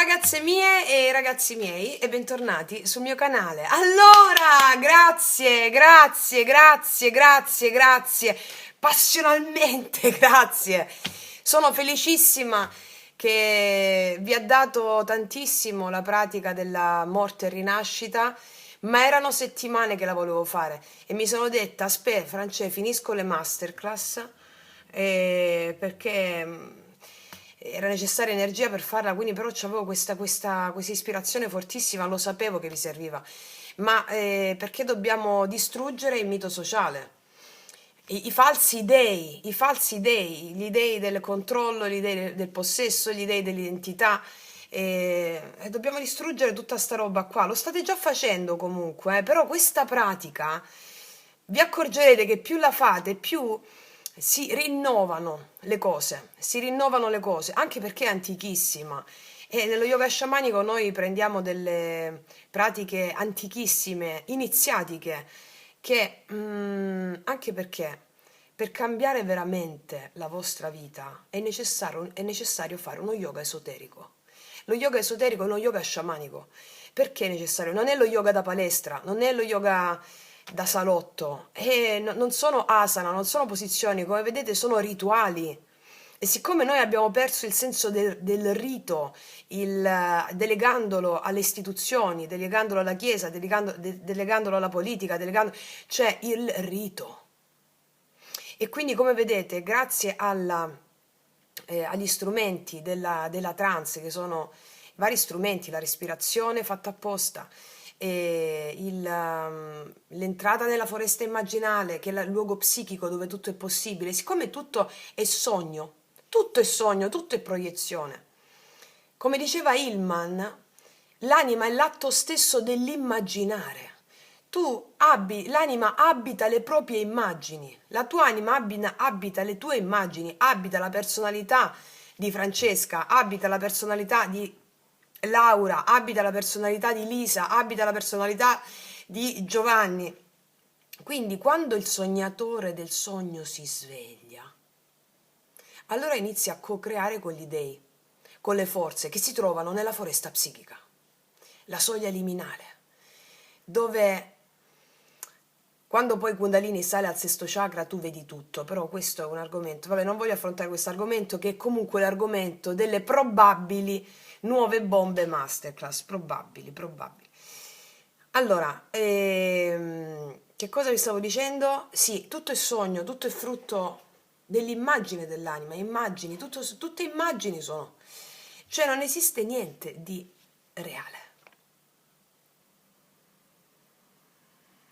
ragazze mie e ragazzi miei e bentornati sul mio canale. Allora, grazie, passionalmente grazie. Sono felicissima che vi ha dato tantissimo la pratica della morte e rinascita, ma erano settimane che la volevo fare e mi sono detta, aspetta, France, finisco le masterclass perché era necessaria energia per farla, quindi però avevo questa ispirazione fortissima, lo sapevo che vi serviva, ma perché dobbiamo distruggere il mito sociale, i falsi dei, gli dei del controllo, gli dei del possesso, gli dei dell'identità. E dobbiamo distruggere tutta sta roba qua. Lo state già facendo comunque, però questa pratica vi accorgerete che più la fate, più si rinnovano le cose, anche perché è antichissima. E nello yoga sciamanico noi prendiamo delle pratiche antichissime, iniziatiche, che anche perché per cambiare veramente la vostra vita è necessario fare uno yoga esoterico. Lo yoga esoterico è uno yoga sciamanico. Perché è necessario? Non è lo yoga da palestra, non è lo yoga da salotto, e non sono asana, non sono posizioni, come vedete sono rituali. E siccome noi abbiamo perso il senso del rito, delegandolo alle istituzioni, delegandolo alla Chiesa, delegandolo alla politica, cioè il rito. E quindi come vedete, grazie agli strumenti della trance, che sono vari strumenti, la respirazione fatta apposta, l'entrata nella foresta immaginale, che è il luogo psichico dove tutto è possibile, siccome tutto è sogno, tutto è proiezione. Come diceva Hillman, l'anima è l'atto stesso dell'immaginare. L'anima abita le proprie immagini, la tua anima abita le tue immagini, abita la personalità di Francesca, abita la personalità di Laura, abita la personalità di Lisa, abita la personalità di Giovanni. Quindi quando il sognatore del sogno si sveglia, allora inizia a co-creare con gli dei, con le forze che si trovano nella foresta psichica, la soglia liminale, dove quando poi Kundalini sale al sesto chakra tu vedi tutto, però questo è un argomento, vabbè, non voglio affrontare questo argomento, che è comunque l'argomento delle probabili nuove bombe masterclass, probabili. Allora, che cosa vi stavo dicendo? Sì, tutto è sogno, tutto è frutto dell'immagine dell'anima, immagini, tutte immagini sono, cioè non esiste niente di reale.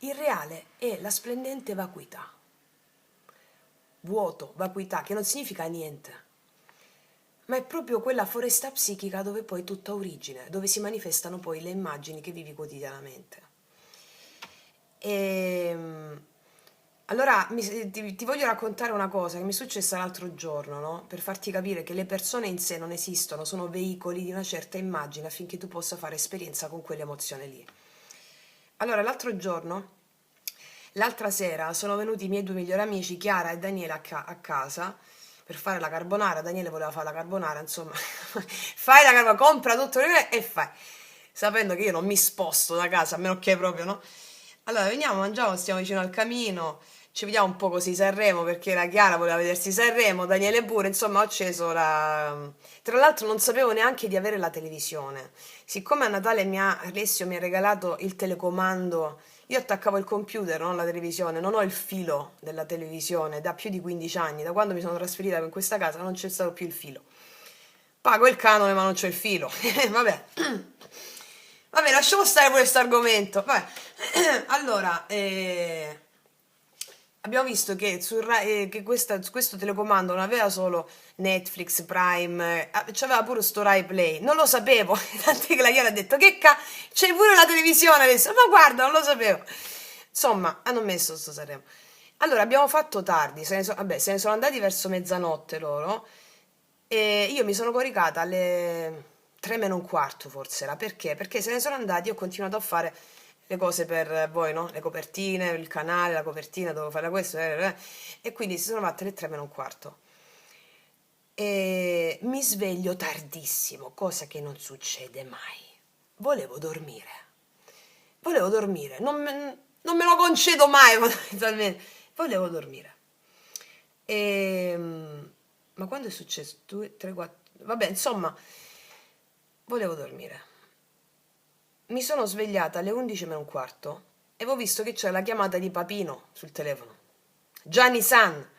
Il reale è la splendente vacuità, vuoto, vacuità, che non significa niente, ma è proprio quella foresta psichica dove poi tutto ha origine, dove si manifestano poi le immagini che vivi quotidianamente. Allora ti voglio raccontare una cosa che mi è successa l'altro giorno, no? Per farti capire che le persone in sé non esistono, sono veicoli di una certa immagine affinché tu possa fare esperienza con quell'emozione lì. Allora, l'altra sera sono venuti i miei due migliori amici, Chiara e Daniele, a casa per fare la carbonara. Daniele voleva fare la carbonara, insomma, fai la carbonara, compra tutto e fai, sapendo che io non mi sposto da casa, a meno che proprio, no? Allora, veniamo, mangiamo, stiamo vicino al camino, ci vediamo un po' così Sanremo, perché la Chiara voleva vedersi Sanremo, Daniele pure, insomma, ho acceso la... Tra l'altro non sapevo neanche di avere la televisione. Siccome a Natale Alessio mi ha regalato il telecomando, io attaccavo il computer, non la televisione, non ho il filo della televisione da più di 15 anni, da quando mi sono trasferita in questa casa non c'è stato più il filo. Pago il canone ma non c'è il filo. Vabbè. Vabbè, lasciamo stare pure questo argomento. Allora, abbiamo visto che, che questo telecomando non aveva solo Netflix, Prime, c'aveva pure sto Rai Play. Non lo sapevo, tant'è che la Chiara ha detto c'è pure la televisione adesso. Ma guarda, non lo sapevo. Insomma, hanno messo sto Sanremo. Allora, abbiamo fatto tardi, se ne sono andati verso mezzanotte loro e io mi sono coricata alle 3 meno un quarto forse era. Perché? Perché se ne sono andati e ho continuato a fare le cose per voi, no? Le copertine, il canale, la copertina, dovevo fare questo, e quindi si sono fatte le 3 meno un quarto. e mi sveglio tardissimo, cosa che non succede mai. Volevo dormire, non me lo concedo mai fondamentalmente, volevo dormire. Ma quando è successo? 2, 3, 4, vabbè, insomma, volevo dormire. Mi sono svegliata alle 11 meno un quarto e avevo visto che c'era la chiamata di Papino sul telefono. Gianni San.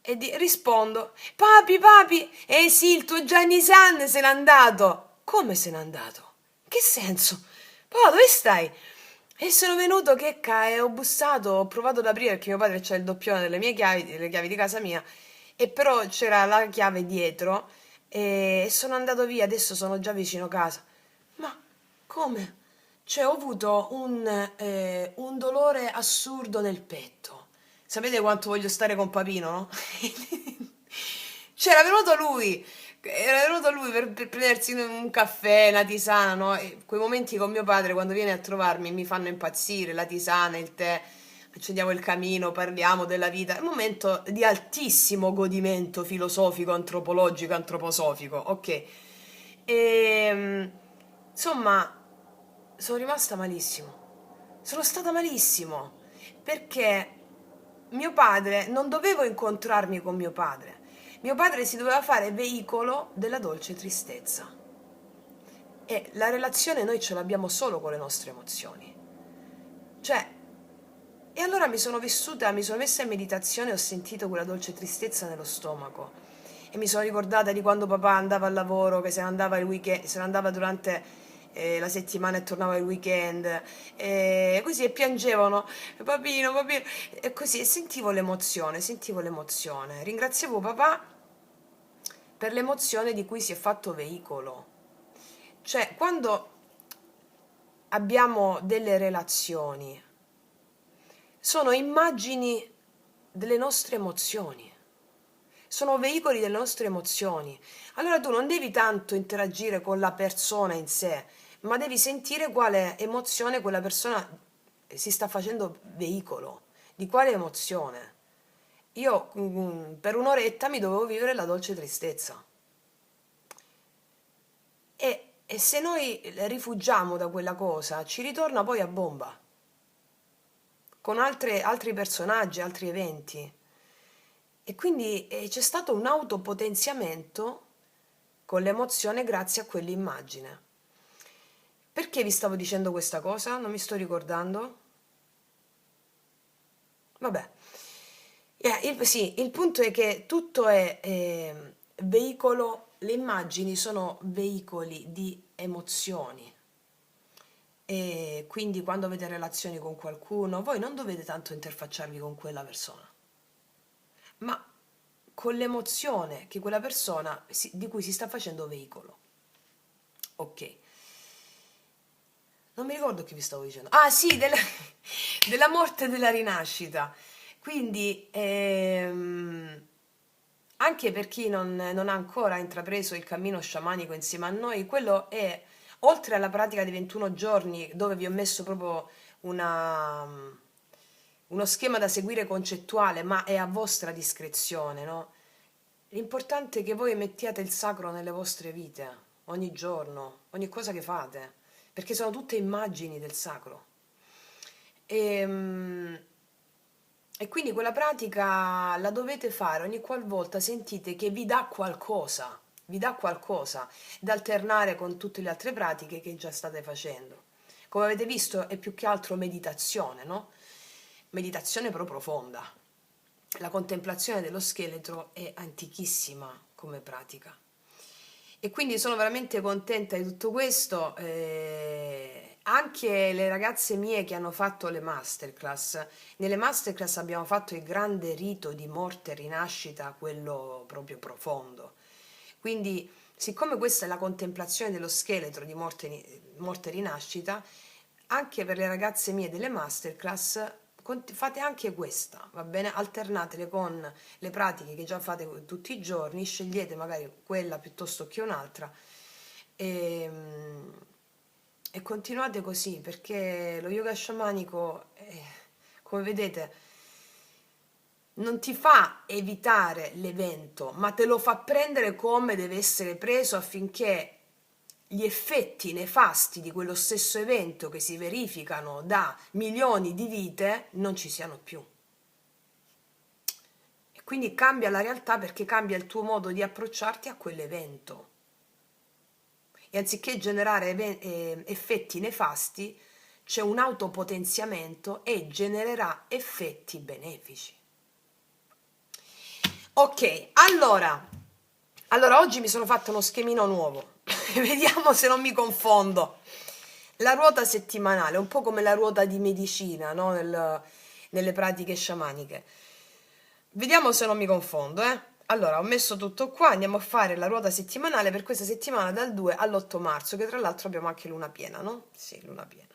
E rispondo, papi, papi, eh sì, il tuo Gianni San se n'è andato. Come se n'è andato? Che senso? Papà, dove stai? E sono venuto che e ho bussato, ho provato ad aprire perché mio padre c'ha il doppione delle mie chiavi, delle chiavi di casa mia, e però c'era la chiave dietro e sono andato via, adesso sono già vicino casa. Ma come? Cioè, ho avuto un dolore assurdo nel petto. Sapete quanto voglio stare con Papino, no? C'era venuto lui, era venuto lui per prendersi un caffè, una tisana, no? E quei momenti con mio padre quando viene a trovarmi mi fanno impazzire, la tisana, il tè, accendiamo il camino, parliamo della vita. È un momento di altissimo godimento filosofico, antropologico, antroposofico, ok? E, insomma, sono rimasta malissimo. Sono stata malissimo perché mio padre, non dovevo incontrarmi con mio padre. Mio padre si doveva fare veicolo della dolce tristezza. E la relazione noi ce l'abbiamo solo con le nostre emozioni. Cioè, e allora mi sono messa in meditazione e ho sentito quella dolce tristezza nello stomaco. E mi sono ricordata di quando papà andava al lavoro, che se ne andava il weekend, se ne andava durante la settimana e tornava il weekend. E così e piangevano, papino, papino. E così, e sentivo l'emozione. Ringraziavo papà per l'emozione di cui si è fatto veicolo. Cioè, quando abbiamo delle relazioni, sono immagini delle nostre emozioni, sono veicoli delle nostre emozioni. Allora tu non devi tanto interagire con la persona in sé, ma devi sentire quale emozione quella persona si sta facendo veicolo, di quale emozione. Io per un'oretta mi dovevo vivere la dolce tristezza. E se noi rifugiamo da quella cosa, ci ritorna poi a bomba, con altri personaggi, altri eventi. E quindi c'è stato un autopotenziamento con l'emozione grazie a quell'immagine. Perché vi stavo dicendo questa cosa? Non mi sto ricordando. Vabbè. Sì, il punto è che tutto è veicolo, le immagini sono veicoli di emozioni. E quindi quando avete relazioni con qualcuno, voi non dovete tanto interfacciarvi con quella persona, ma con l'emozione che quella persona di cui si sta facendo veicolo. Ok. Non mi ricordo che vi stavo dicendo. Ah, sì, della morte e della rinascita. Quindi, anche per chi non ha ancora intrapreso il cammino sciamanico insieme a noi, quello è, oltre alla pratica di 21 giorni, dove vi ho messo proprio una, uno schema da seguire concettuale, ma è a vostra discrezione, no? L'importante è che voi mettiate il sacro nelle vostre vite, ogni giorno, ogni cosa che fate, perché sono tutte immagini del sacro. E, e quindi quella pratica la dovete fare ogni qualvolta sentite che vi dà qualcosa da alternare con tutte le altre pratiche che già state facendo. Come avete visto è più che altro meditazione, no? Meditazione però profonda. La contemplazione dello scheletro è antichissima come pratica. E quindi sono veramente contenta di tutto questo. Anche le ragazze mie che hanno fatto le masterclass, nelle masterclass abbiamo fatto il grande rito di morte e rinascita, quello proprio profondo. Quindi, siccome questa è la contemplazione dello scheletro di morte e rinascita, anche per le ragazze mie delle masterclass fate anche questa, va bene? Alternatele con le pratiche che già fate tutti i giorni, scegliete magari quella piuttosto che un'altra e, e continuate così perché lo yoga sciamanico, come vedete, non ti fa evitare l'evento, ma te lo fa prendere come deve essere preso affinché gli effetti nefasti di quello stesso evento che si verificano da milioni di vite non ci siano più. E quindi cambia la realtà perché cambia il tuo modo di approcciarti a quell'evento. E anziché generare effetti nefasti, c'è un autopotenziamento e genererà effetti benefici. Ok, allora oggi mi sono fatto uno schemino nuovo. Vediamo se non mi confondo. La ruota settimanale, un po' come la ruota di medicina, no? Nelle pratiche sciamaniche. Vediamo se non mi confondo, eh? Allora, ho messo tutto qua, andiamo a fare la ruota settimanale per questa settimana dal 2 all'8 marzo, che tra l'altro abbiamo anche luna piena, no? Sì, luna piena.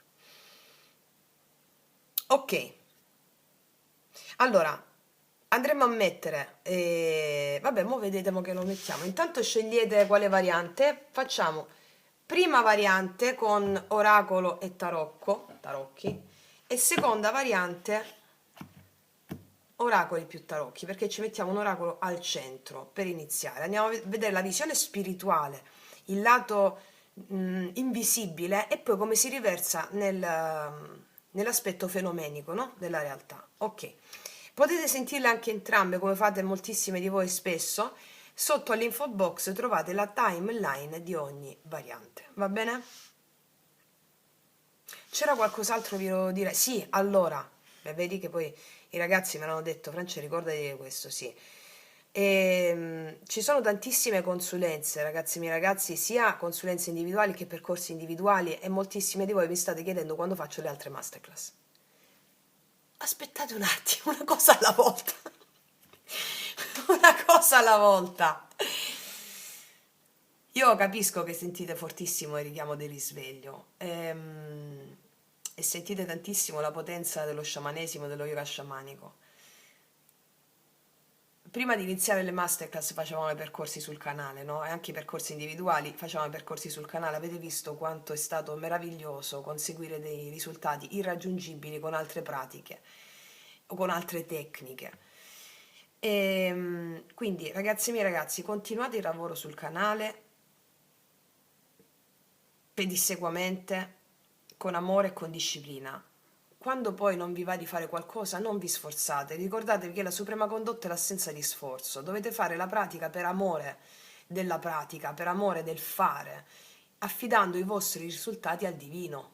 Ok, allora andremo a mettere, vabbè, mo vedete mo che lo mettiamo. Intanto scegliete quale variante. Facciamo prima variante con oracolo e tarocchi, e seconda variante oracoli più tarocchi, perché ci mettiamo un oracolo al centro per iniziare. Andiamo a vedere la visione spirituale, il lato invisibile, e poi come si riversa nell'aspetto fenomenico, no? Della realtà. Ok, potete sentirle anche entrambe, come fate moltissime di voi spesso. Sotto all'info box trovate la timeline di ogni variante, va bene? C'era qualcos'altro vi volevo dire? Sì, allora, beh, vedi che poi i ragazzi mi hanno detto, Francia, ricordati di questo, sì. Ci sono tantissime consulenze, ragazzi miei ragazzi, sia consulenze individuali che percorsi individuali, e moltissime di voi mi state chiedendo quando faccio le altre masterclass. Aspettate un attimo, una cosa alla volta. Una cosa alla volta. Io capisco che sentite fortissimo il richiamo del risveglio, e sentite tantissimo la potenza dello sciamanesimo, dello yoga sciamanico. Prima di iniziare le masterclass facevamo i percorsi sul canale, no? E anche i percorsi individuali facevamo i percorsi sul canale. Avete visto quanto è stato meraviglioso conseguire dei risultati irraggiungibili con altre pratiche o con altre tecniche. Quindi, ragazzi miei ragazzi, continuate il lavoro sul canale pedissequamente, con amore e con disciplina. Quando poi non vi va di fare qualcosa, non vi sforzate. Ricordatevi che la suprema condotta è l'assenza di sforzo. Dovete fare la pratica per amore della pratica, per amore del fare, affidando i vostri risultati al divino.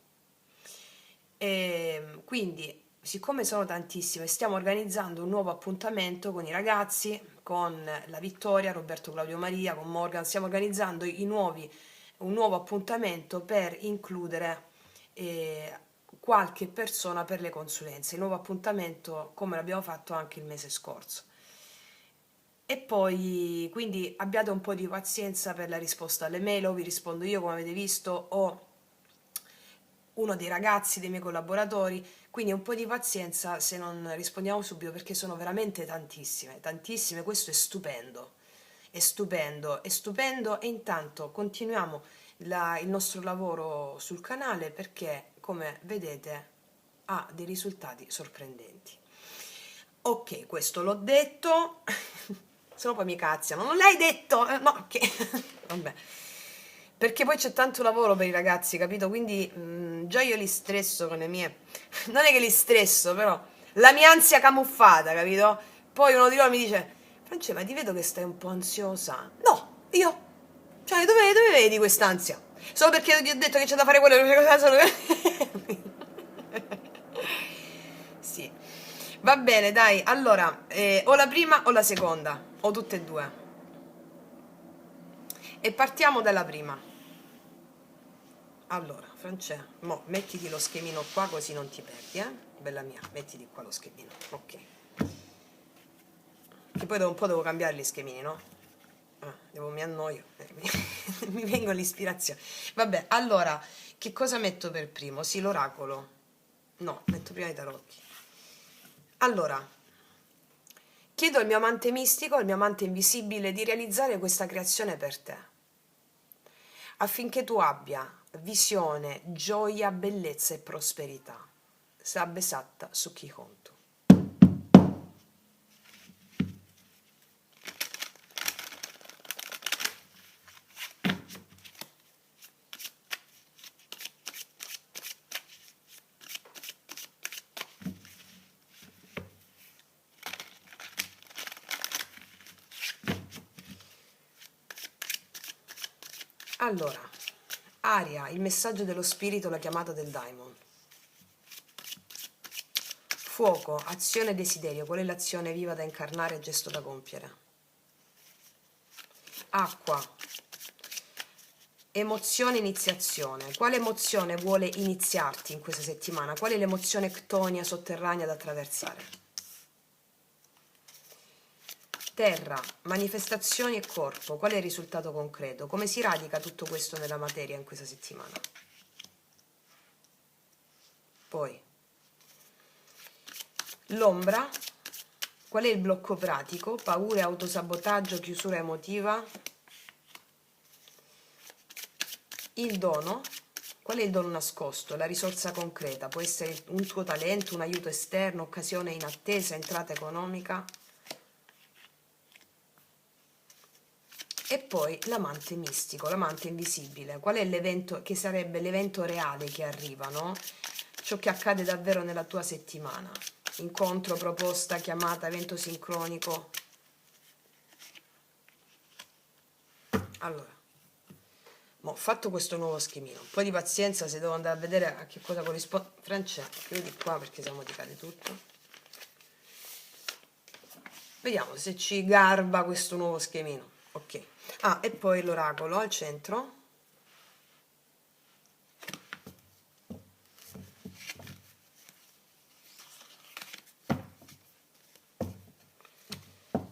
E quindi, siccome sono tantissime, stiamo organizzando un nuovo appuntamento con i ragazzi, con la Vittoria, Roberto Claudio Maria, con Morgan. Stiamo organizzando un nuovo appuntamento per includere qualche persona per le consulenze. Il nuovo appuntamento, come l'abbiamo fatto anche il mese scorso. E poi, quindi abbiate un po' di pazienza per la risposta alle mail, o vi rispondo io come avete visto, o uno dei ragazzi, dei miei collaboratori, quindi un po' di pazienza se non rispondiamo subito, perché sono veramente tantissime, tantissime. Questo è stupendo, è stupendo, è stupendo, e intanto continuiamo il nostro lavoro sul canale, perché come vedete ha dei risultati sorprendenti. Ok, questo l'ho detto. Se no poi mi cazziano, non l'hai detto? No, ok. Vabbè, perché poi c'è tanto lavoro per i ragazzi, capito? Quindi già io li stresso con le mie, non è che li stresso, però la mia ansia camuffata, capito? Poi uno di loro mi dice: Francesca, ma ti vedo che stai un po' ansiosa. No, io, cioè, dove vedi quest'ansia? Solo perché ti ho detto che c'è da fare quello. Sì, va bene, dai. Allora, o la prima o la seconda, o tutte e due. E partiamo dalla prima. Allora, Francesca, mo mettiti lo schemino qua così non ti perdi, bella mia, mettiti qua lo schemino, ok. Che poi dopo un po' devo cambiare gli schemini, no? Mi annoio, mi vengono l'ispirazione. Vabbè, allora, che cosa metto per primo? Sì, l'oracolo. No, metto prima i tarocchi. Allora, chiedo al mio amante mistico, al mio amante invisibile, di realizzare questa creazione per te, affinché tu abbia visione, gioia, bellezza e prosperità. Sabbe satta su chi conto. Allora, aria, il messaggio dello spirito, la chiamata del daimon. Fuoco, azione e desiderio, qual è l'azione viva da incarnare e gesto da compiere? Acqua, emozione, iniziazione. Quale emozione vuole iniziarti in questa settimana? Qual è l'emozione ctonia sotterranea da attraversare? Terra, manifestazioni e corpo. Qual è il risultato concreto? Come si radica tutto questo nella materia in questa settimana? Poi, l'ombra, qual è il blocco pratico? Paure, autosabotaggio, chiusura emotiva. Il dono, qual è il dono nascosto? La risorsa concreta, può essere un tuo talento, un aiuto esterno, occasione inattesa, entrata economica. E poi l'amante mistico, l'amante invisibile. Qual è l'evento che sarebbe l'evento reale che arriva, no? Ciò che accade davvero nella tua settimana. Incontro, proposta, chiamata, evento sincronico. Allora, ho fatto questo nuovo schemino. Un po' di pazienza se devo andare a vedere a che cosa corrisponde. Francesco, chiudi qua perché siamo di cade tutto. Vediamo se ci garba questo nuovo schemino. Ok. Ah, e poi l'oracolo al centro.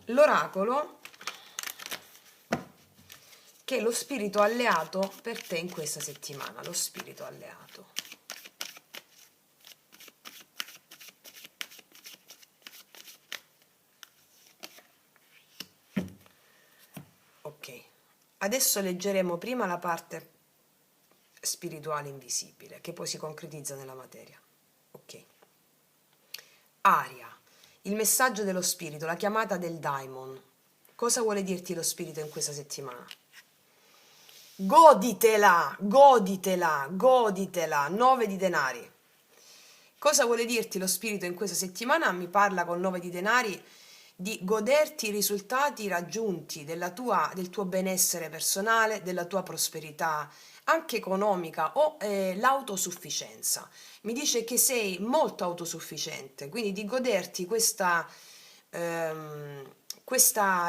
L'oracolo che è lo spirito alleato per te in questa settimana, lo spirito alleato. Ok, adesso leggeremo prima la parte spirituale invisibile, che poi si concretizza nella materia. Ok. Aria, il messaggio dello spirito, la chiamata del daimon. Cosa vuole dirti lo spirito in questa settimana? Goditela, goditela, goditela, 9 di denari. Cosa vuole dirti lo spirito in questa settimana? Mi parla con 9 di denari di goderti i risultati raggiunti del tuo benessere personale, della tua prosperità anche economica o l'autosufficienza. Mi dice che sei molto autosufficiente, quindi di goderti questa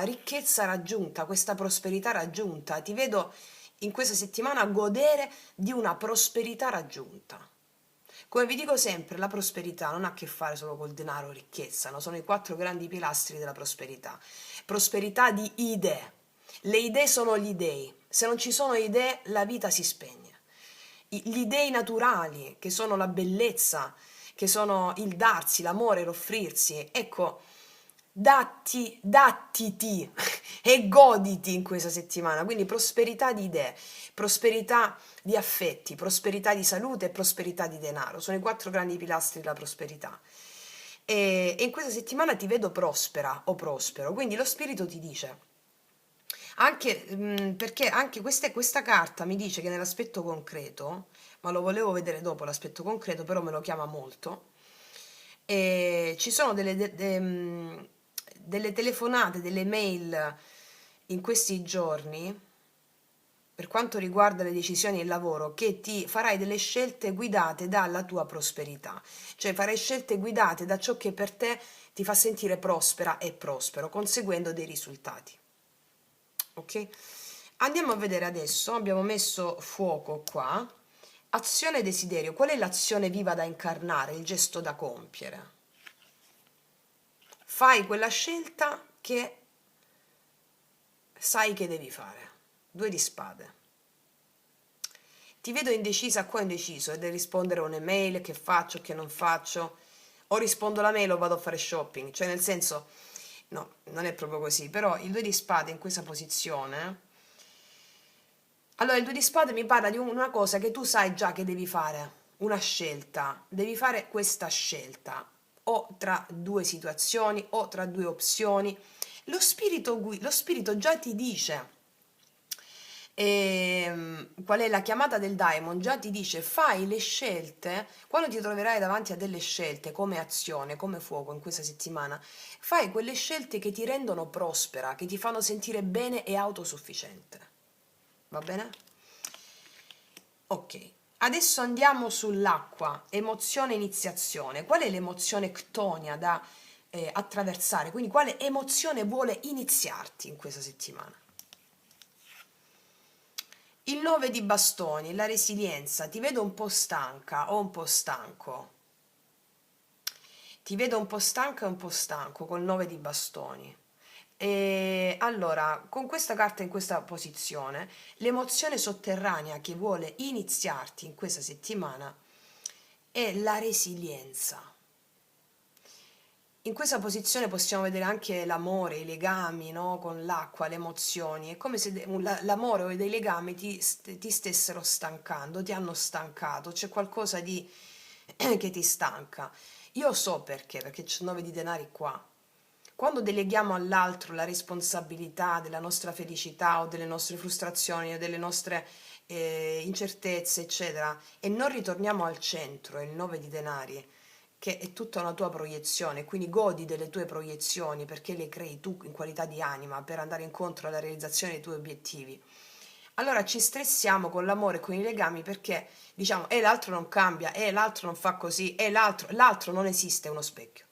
ricchezza raggiunta, questa prosperità raggiunta. Ti vedo in questa settimana godere di una prosperità raggiunta. Come vi dico sempre, la prosperità non ha a che fare solo col denaro o ricchezza, no? Sono i 4 grandi pilastri della prosperità. Prosperità di idee. Le idee sono gli dei. Se non ci sono idee, la vita si spegne. Gli dei naturali, che sono la bellezza, che sono il darsi, l'amore, l'offrirsi. Ecco, dattiti e goditi in questa settimana. Quindi prosperità di idee, prosperità di affetti, prosperità di salute e prosperità di denaro. Sono i 4 grandi pilastri della prosperità. E in questa settimana ti vedo prospera o prospero. Quindi lo spirito ti dice, anche perché anche questa carta mi dice che nell'aspetto concreto, ma lo volevo vedere dopo l'aspetto concreto, però me lo chiama molto, e ci sono delle telefonate, delle mail in questi giorni per quanto riguarda le decisioni e il lavoro, che ti farai delle scelte guidate dalla tua prosperità, cioè farai scelte guidate da ciò che per te ti fa sentire prospera e prospero, conseguendo dei risultati. Ok? Andiamo a vedere adesso, abbiamo messo fuoco qua, azione e desiderio. Qual è l'azione viva da incarnare, il gesto da compiere? Fai quella scelta che sai che devi fare. 2 di spade. Ti vedo indecisa qua, indeciso, e devi rispondere a un'email, che faccio, che non faccio, o rispondo alla mail o vado a fare shopping, cioè nel senso, no, non è proprio così, però il 2 di spade in questa posizione, allora il 2 di spade mi parla di una cosa che tu sai già che devi fare, una scelta, devi fare questa scelta, o tra 2 situazioni, o tra 2 opzioni, lo spirito già ti dice qual è la chiamata del daimon, già ti dice fai le scelte, quando ti troverai davanti a delle scelte come azione, come fuoco in questa settimana, fai quelle scelte che ti rendono prospera, che ti fanno sentire bene e autosufficiente. Va bene? Ok, adesso andiamo sull'acqua, emozione iniziazione. Qual è l'emozione ctonia da attraversare? Quindi quale emozione vuole iniziarti in questa settimana? Il 9 di bastoni, la resilienza, ti vedo un po' stanca o un po' stanco. Ti vedo un po' stanca e un po' stanco col 9 di bastoni. E allora, con questa carta in questa posizione, l'emozione sotterranea che vuole iniziarti in questa settimana è la resilienza. In questa posizione possiamo vedere anche l'amore, i legami, no? Con l'acqua, le emozioni. È come se l'amore o dei legami ti stessero stancando, ti hanno stancato, c'è qualcosa di che ti stanca. Io so perché c'è 9 di denari qua. Quando deleghiamo all'altro la responsabilità della nostra felicità o delle nostre frustrazioni o delle nostre incertezze, eccetera, e non ritorniamo al centro, è il 9 di denari, che è tutta una tua proiezione, quindi godi delle tue proiezioni perché le crei tu in qualità di anima per andare incontro alla realizzazione dei tuoi obiettivi. Allora ci stressiamo con l'amore e con i legami perché diciamo, l'altro non cambia, l'altro non fa così, l'altro non esiste, è uno specchio.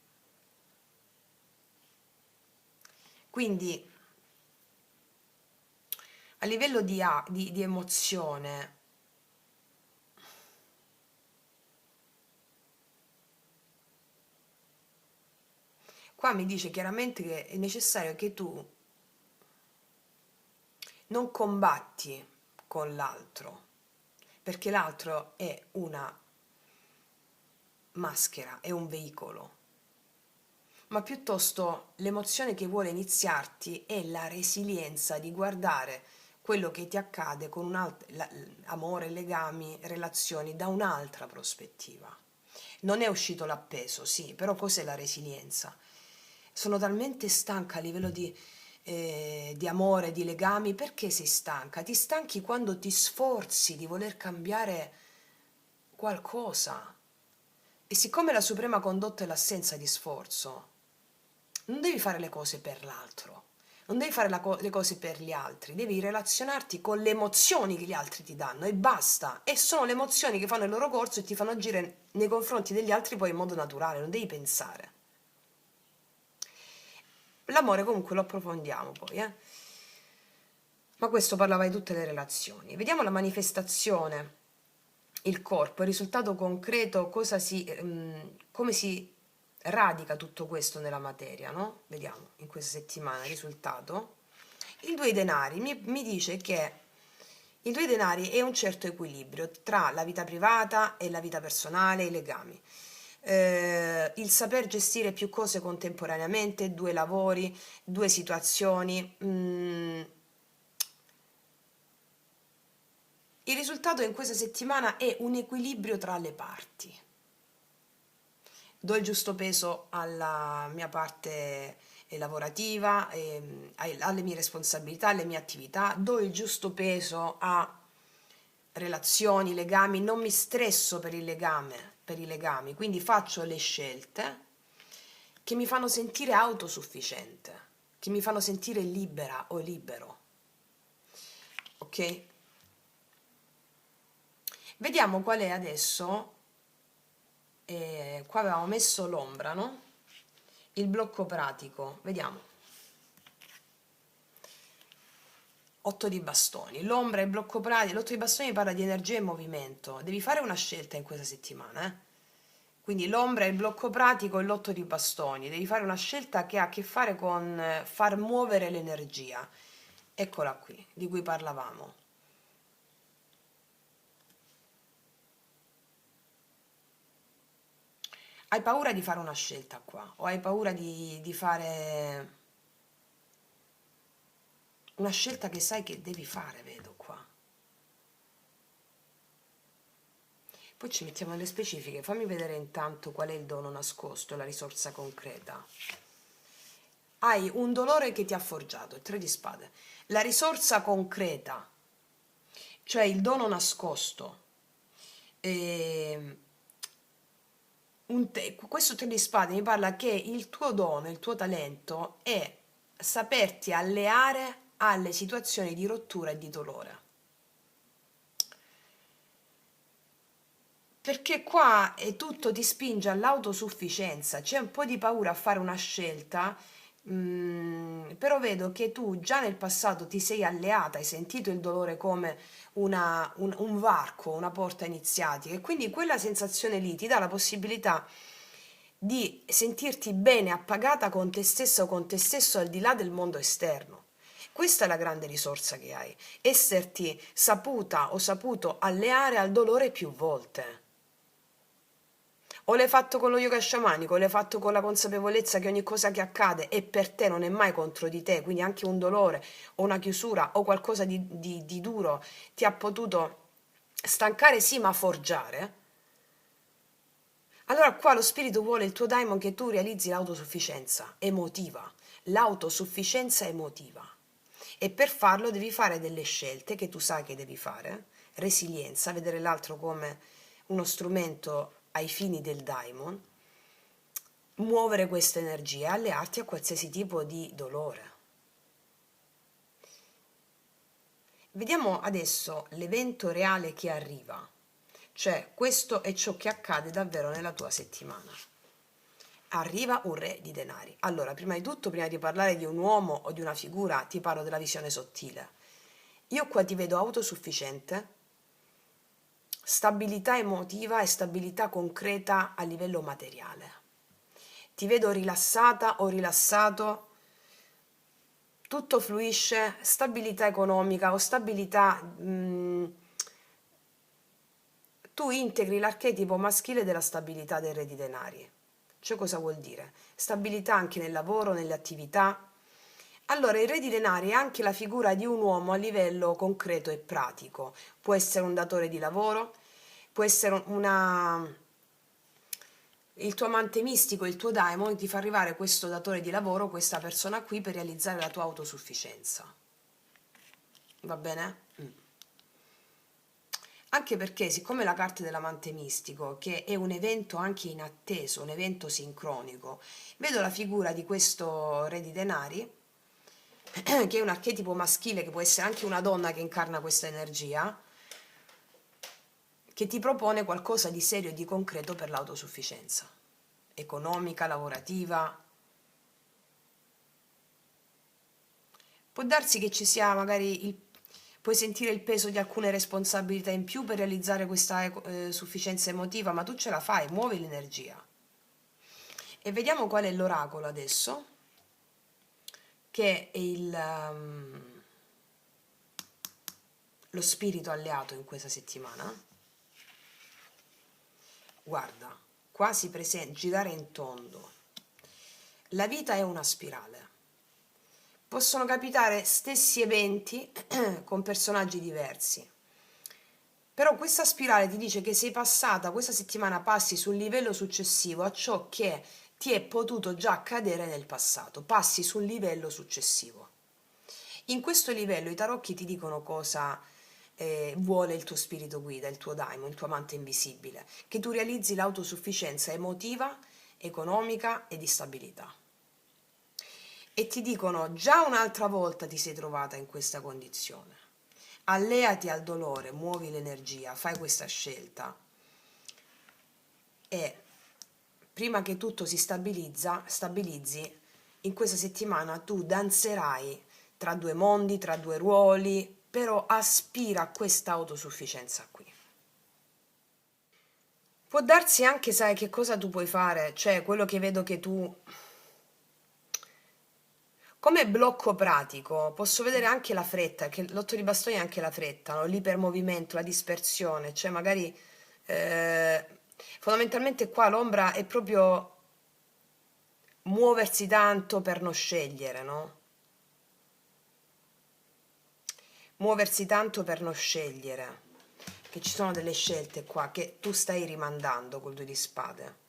Quindi a livello di emozione, qua mi dice chiaramente che è necessario che tu non combatti con l'altro, perché l'altro è una maschera, è un veicolo, ma piuttosto l'emozione che vuole iniziarti è la resilienza di guardare quello che ti accade con amore, legami, relazioni da un'altra prospettiva. Non è uscito l'appeso, sì, però cos'è la resilienza? Sono talmente stanca a livello di amore, di legami, perché sei stanca? Ti stanchi quando ti sforzi di voler cambiare qualcosa. E siccome la suprema condotta è l'assenza di sforzo, non devi fare le cose per l'altro, non devi fare le cose per gli altri, devi relazionarti con le emozioni che gli altri ti danno e basta. E sono le emozioni che fanno il loro corso e ti fanno agire nei confronti degli altri poi in modo naturale, non devi pensare. L'amore comunque lo approfondiamo poi, eh. Ma questo parlava di tutte le relazioni. Vediamo la manifestazione, il corpo, il risultato concreto, come si radica tutto questo nella materia, no? Vediamo in questa settimana il risultato. Il due denari mi dice che il due denari è un certo equilibrio tra la vita privata e la vita personale, i legami. Il saper gestire più cose contemporaneamente, due lavori, due situazioni. Il risultato in questa settimana è un equilibrio tra le parti. Do il giusto peso alla mia parte lavorativa, alle mie responsabilità, alle mie attività, do il giusto peso a relazioni, legami, non mi stresso per i legami, quindi faccio le scelte che mi fanno sentire autosufficiente, che mi fanno sentire libera o libero. Ok? Vediamo qual è adesso, qua avevamo messo l'ombra, no? Il blocco pratico, vediamo. 8 di bastoni, l'ombra e il blocco pratico, l'8 di bastoni parla di energia e movimento, devi fare una scelta in questa settimana, eh? Quindi l'ombra è il blocco pratico e l'8 di bastoni, devi fare una scelta che ha a che fare con far muovere l'energia, eccola qui, di cui parlavamo. Hai paura di fare una scelta qua, o hai paura di fare una scelta che sai che devi fare, vedo qua. Poi ci mettiamo nelle specifiche, fammi vedere intanto qual è il dono nascosto, la risorsa concreta. Hai un dolore che ti ha forgiato, il 3 di spade. La risorsa concreta, cioè il dono nascosto. Questo 3 di spade mi parla che il tuo dono, il tuo talento è saperti alleare alle situazioni di rottura e di dolore. Perché qua è tutto ti spinge all'autosufficienza, c'è un po' di paura a fare una scelta, però vedo che tu già nel passato ti sei alleata, hai sentito il dolore come un varco, una porta iniziatica e quindi quella sensazione lì ti dà la possibilità di sentirti bene, appagata con te stessa o con te stesso al di là del mondo esterno. Questa è la grande risorsa che hai, esserti saputa o saputo alleare al dolore più volte. O l'hai fatto con lo yoga sciamanico, o l'hai fatto con la consapevolezza che ogni cosa che accade è per te, non è mai contro di te, quindi anche un dolore o una chiusura o qualcosa di duro ti ha potuto stancare, sì, ma forgiare. Allora qua lo spirito vuole il tuo daimon che tu realizzi l'autosufficienza emotiva, l'autosufficienza emotiva. E per farlo devi fare delle scelte che tu sai che devi fare, resilienza, vedere l'altro come uno strumento ai fini del daimon, muovere questa energia, allearti a qualsiasi tipo di dolore. Vediamo adesso l'evento reale che arriva, cioè questo è ciò che accade davvero nella tua settimana. Arriva un re di denari. Allora, prima di tutto, prima di parlare di un uomo o di una figura, ti parlo della visione sottile. Io qua ti vedo autosufficiente, stabilità emotiva e stabilità concreta a livello materiale. Ti vedo rilassata o rilassato, tutto fluisce, stabilità economica o stabilità... tu integri l'archetipo maschile della stabilità del re di denari. Cioè cosa vuol dire? Stabilità anche nel lavoro, nelle attività. Allora, il re di denari è anche la figura di un uomo a livello concreto e pratico. Può essere un datore di lavoro, può essere il tuo amante mistico, il tuo daimon, ti fa arrivare questo datore di lavoro, questa persona qui per realizzare la tua autosufficienza. Va bene? Anche perché, siccome la carta dell'amante mistico, che è un evento anche inatteso, un evento sincronico, vedo la figura di questo re di denari, che è un archetipo maschile, che può essere anche una donna che incarna questa energia, che ti propone qualcosa di serio e di concreto per l'autosufficienza, economica, lavorativa. Può darsi che ci sia magari puoi sentire il peso di alcune responsabilità in più per realizzare questa sufficienza emotiva, ma tu ce la fai, muovi l'energia. E vediamo qual è l'oracolo adesso, che è lo spirito alleato in questa settimana. Guarda, qua si presenta girare in tondo. La vita è una spirale. Possono capitare stessi eventi con personaggi diversi. Però questa spirale ti dice che sei passata, questa settimana passi sul livello successivo a ciò che ti è potuto già accadere nel passato, passi sul livello successivo. In questo livello i tarocchi ti dicono cosa vuole il tuo spirito guida, il tuo daimon, il tuo amante invisibile, che tu realizzi l'autosufficienza emotiva, economica e di stabilità. E ti dicono già un'altra volta ti sei trovata in questa condizione. Alleati al dolore, muovi l'energia, fai questa scelta e prima che tutto si stabilizzi, in questa settimana tu danzerai tra due mondi, tra due ruoli, però aspira a questa autosufficienza qui. Può darsi anche, sai che cosa tu puoi fare, cioè quello che vedo che tu come blocco pratico posso vedere anche la fretta, che l'otto di bastoni è anche la fretta, no? L'ipermovimento, la dispersione, cioè magari fondamentalmente qua l'ombra è proprio muoversi tanto per non scegliere, no? Muoversi tanto per non scegliere, che ci sono delle scelte qua che tu stai rimandando col due di spade.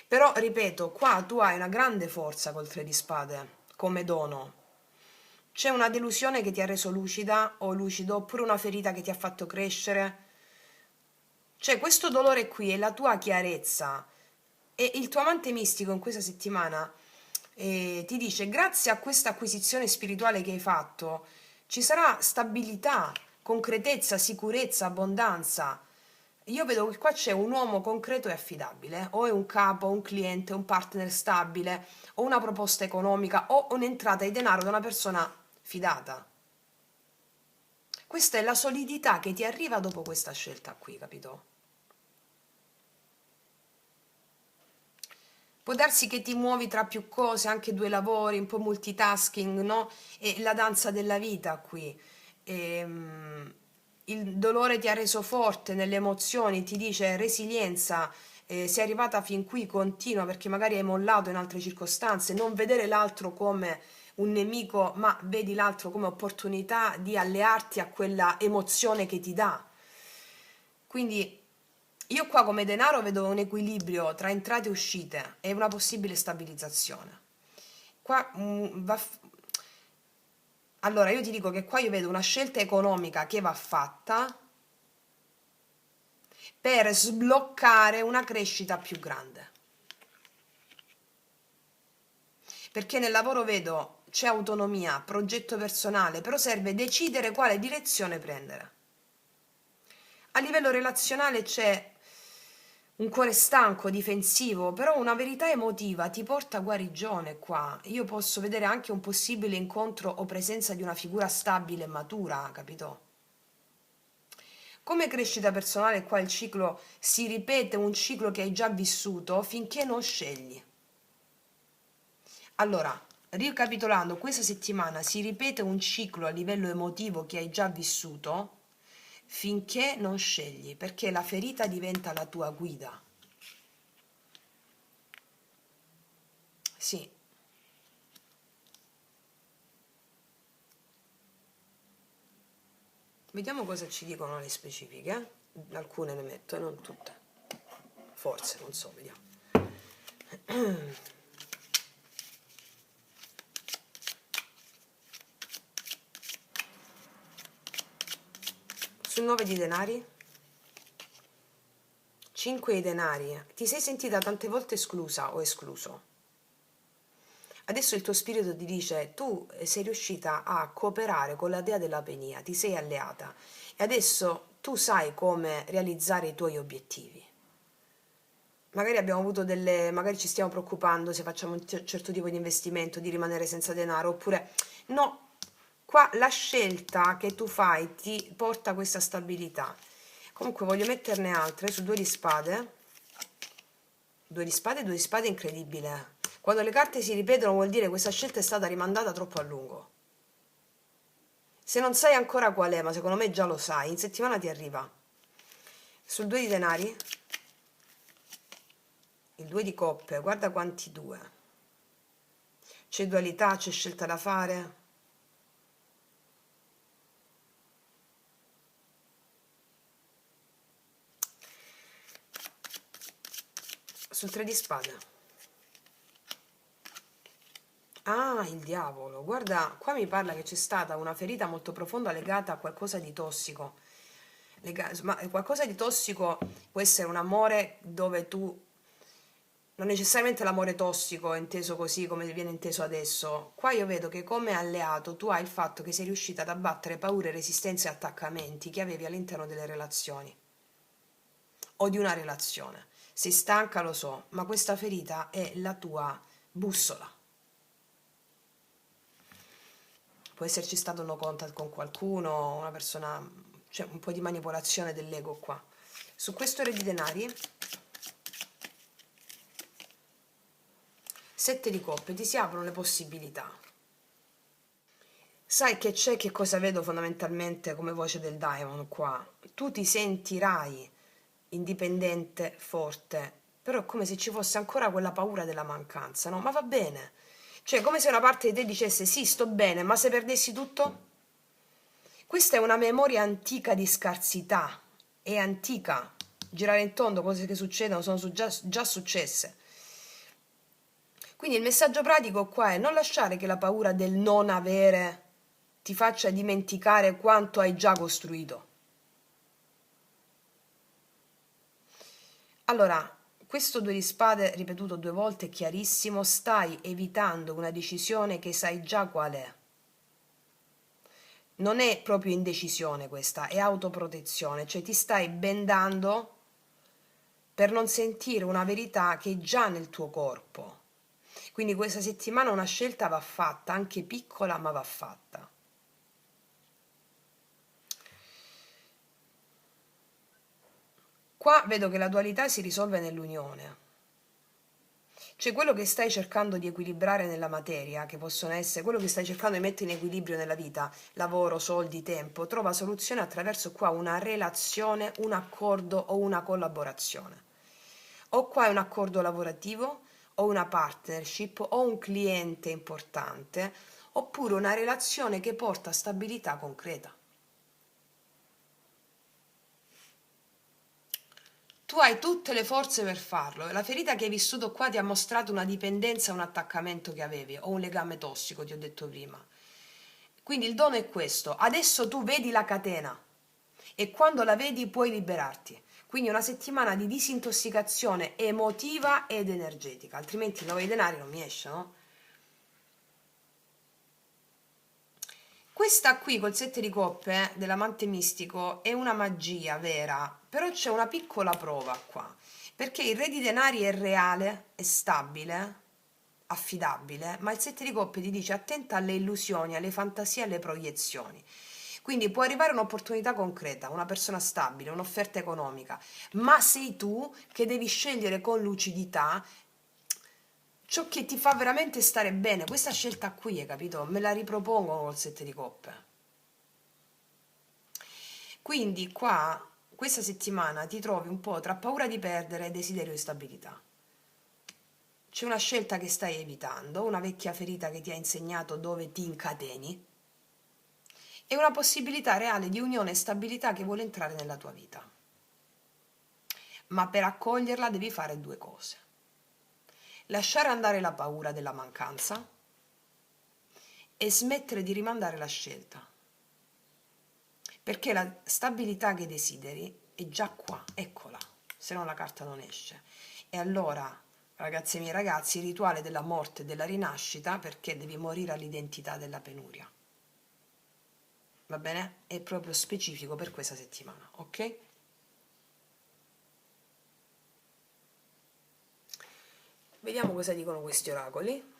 Però, ripeto, qua tu hai una grande forza col tre di spade, come dono. C'è una delusione che ti ha reso lucida o lucido, oppure una ferita che ti ha fatto crescere. Cioè, questo dolore qui è la tua chiarezza. E il tuo amante mistico in questa settimana ti dice, grazie a questa acquisizione spirituale che hai fatto, ci sarà stabilità concretezza, sicurezza, abbondanza. Io vedo che qua c'è un uomo concreto e affidabile, o è un capo, un cliente, un partner stabile, o una proposta economica, o un'entrata di denaro da una persona fidata. Questa è la solidità che ti arriva dopo questa scelta qui, capito? Può darsi che ti muovi tra più cose, anche due lavori, un po' multitasking, no? E la danza della vita qui. Il dolore ti ha reso forte nelle emozioni, ti dice resilienza, sei arrivata fin qui, continua perché magari hai mollato in altre circostanze, non vedere l'altro come un nemico, ma vedi l'altro come opportunità di allearti a quella emozione che ti dà. Quindi io qua come denaro vedo un equilibrio tra entrate e uscite e una possibile stabilizzazione. Qua allora io ti dico che qua io vedo una scelta economica che va fatta per sbloccare una crescita più grande. Perché nel lavoro vedo c'è autonomia, progetto personale, però serve decidere quale direzione prendere. A livello relazionale c'è un cuore stanco, difensivo, però una verità emotiva ti porta a guarigione qua. Io posso vedere anche un possibile incontro o presenza di una figura stabile e matura, capito? Come crescita personale qua il ciclo si ripete, un ciclo che hai già vissuto finché non scegli. Allora, ricapitolando, questa settimana si ripete un ciclo a livello emotivo che hai già vissuto finché non scegli, perché la ferita diventa la tua guida. Sì. Vediamo cosa ci dicono le specifiche. Alcune le metto e non tutte. Forse, non so, vediamo. Sul 9 di denari? 5 di denari. Ti sei sentita tante volte esclusa o escluso? Adesso il tuo spirito ti dice, tu sei riuscita a cooperare con la dea della penia, ti sei alleata e adesso tu sai come realizzare i tuoi obiettivi. Magari abbiamo avuto magari ci stiamo preoccupando se facciamo un certo tipo di investimento, di rimanere senza denaro, oppure no, qua la scelta che tu fai ti porta a questa stabilità. Comunque voglio metterne altre su 2 di spade. 2 di spade è incredibile. Quando le carte si ripetono vuol dire che questa scelta è stata rimandata troppo a lungo. Se non sai ancora qual è, ma secondo me già lo sai, in settimana ti arriva. Sul 2 di denari, il 2 di coppe, guarda quanti due. C'è dualità, c'è scelta da fare. Sul 3 di spade. Ah, il diavolo. Guarda, qua mi parla che c'è stata una ferita molto profonda legata a qualcosa di tossico. Ma qualcosa di tossico può essere un amore dove tu, non necessariamente l'amore tossico inteso così come viene inteso adesso. Qua io vedo che come alleato tu hai il fatto che sei riuscita ad abbattere paure, resistenze e attaccamenti che avevi all'interno delle relazioni o di una relazione. Sei stanca, lo so, ma questa ferita è la tua bussola. Può esserci stato un no contact con qualcuno, una persona, cioè un po' di manipolazione dell'ego qua. Su questo re di denari, 7 di coppe, ti si aprono le possibilità. Sai che c'è, che cosa vedo fondamentalmente come voce del Diamond qua? Tu ti sentirai indipendente, forte, però è come se ci fosse ancora quella paura della mancanza, no? Ma va bene. Cioè, come se una parte di te dicesse sì, sto bene, ma se perdessi tutto? Questa è una memoria antica di scarsità, è antica. Girare in tondo, cose che succedono, sono già successe. Quindi il messaggio pratico qua è non lasciare che la paura del non avere ti faccia dimenticare quanto hai già costruito. Allora, questo 2 di spade ripetuto 2 volte è chiarissimo, stai evitando una decisione che sai già qual è. Non è proprio indecisione questa, è autoprotezione, cioè ti stai bendando per non sentire una verità che è già nel tuo corpo. Quindi questa settimana una scelta va fatta, anche piccola, ma va fatta. Qua vedo che la dualità si risolve nell'unione. Cioè quello che stai cercando di equilibrare nella materia, che possono essere quello che stai cercando di mettere in equilibrio nella vita, lavoro, soldi, tempo, trova soluzione attraverso qua una relazione, un accordo o una collaborazione. O qua è un accordo lavorativo, o una partnership, o un cliente importante, oppure una relazione che porta stabilità concreta. Tu hai tutte le forze per farlo. La ferita che hai vissuto qua ti ha mostrato una dipendenza, un attaccamento che avevi, o un legame tossico, ti ho detto prima. Quindi il dono è questo. Adesso tu vedi la catena e quando la vedi puoi liberarti. Quindi una settimana di disintossicazione emotiva ed energetica, altrimenti i denari non mi esce, no? Questa qui col 7 di coppe dell'amante mistico è una magia vera, però c'è una piccola prova qua, perché il re di denari è reale, è stabile, affidabile, ma il 7 di coppe ti dice attenta alle illusioni, alle fantasie, alle proiezioni. Quindi può arrivare un'opportunità concreta, una persona stabile, un'offerta economica, ma sei tu che devi scegliere con lucidità ciò che ti fa veramente stare bene. Questa scelta qui, hai capito? Me la ripropongo col 7 di coppe. Quindi qua, questa settimana, ti trovi un po' tra paura di perdere e desiderio di stabilità. C'è una scelta che stai evitando, una vecchia ferita che ti ha insegnato dove ti incateni e una possibilità reale di unione e stabilità che vuole entrare nella tua vita. Ma per accoglierla devi fare due cose: lasciare andare la paura della mancanza e smettere di rimandare la scelta. Perché la stabilità che desideri è già qua, eccola, se no la carta non esce. E allora, ragazze e miei ragazzi, il rituale della morte e della rinascita, perché devi morire all'identità della penuria. Va bene? È proprio specifico per questa settimana, ok? Vediamo cosa dicono questi oracoli.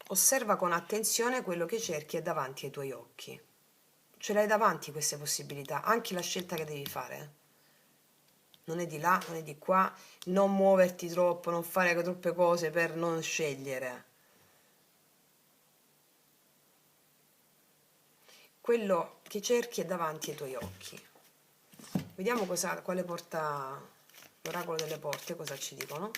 Osserva con attenzione quello che cerchi è davanti ai tuoi occhi. Ce l'hai davanti queste possibilità, anche la scelta che devi fare. Non è di là, non è di qua, non muoverti troppo, non fare troppe cose per non scegliere. Quello che cerchi è davanti ai tuoi occhi. Vediamo quale porta l'oracolo delle porte, cosa ci dicono.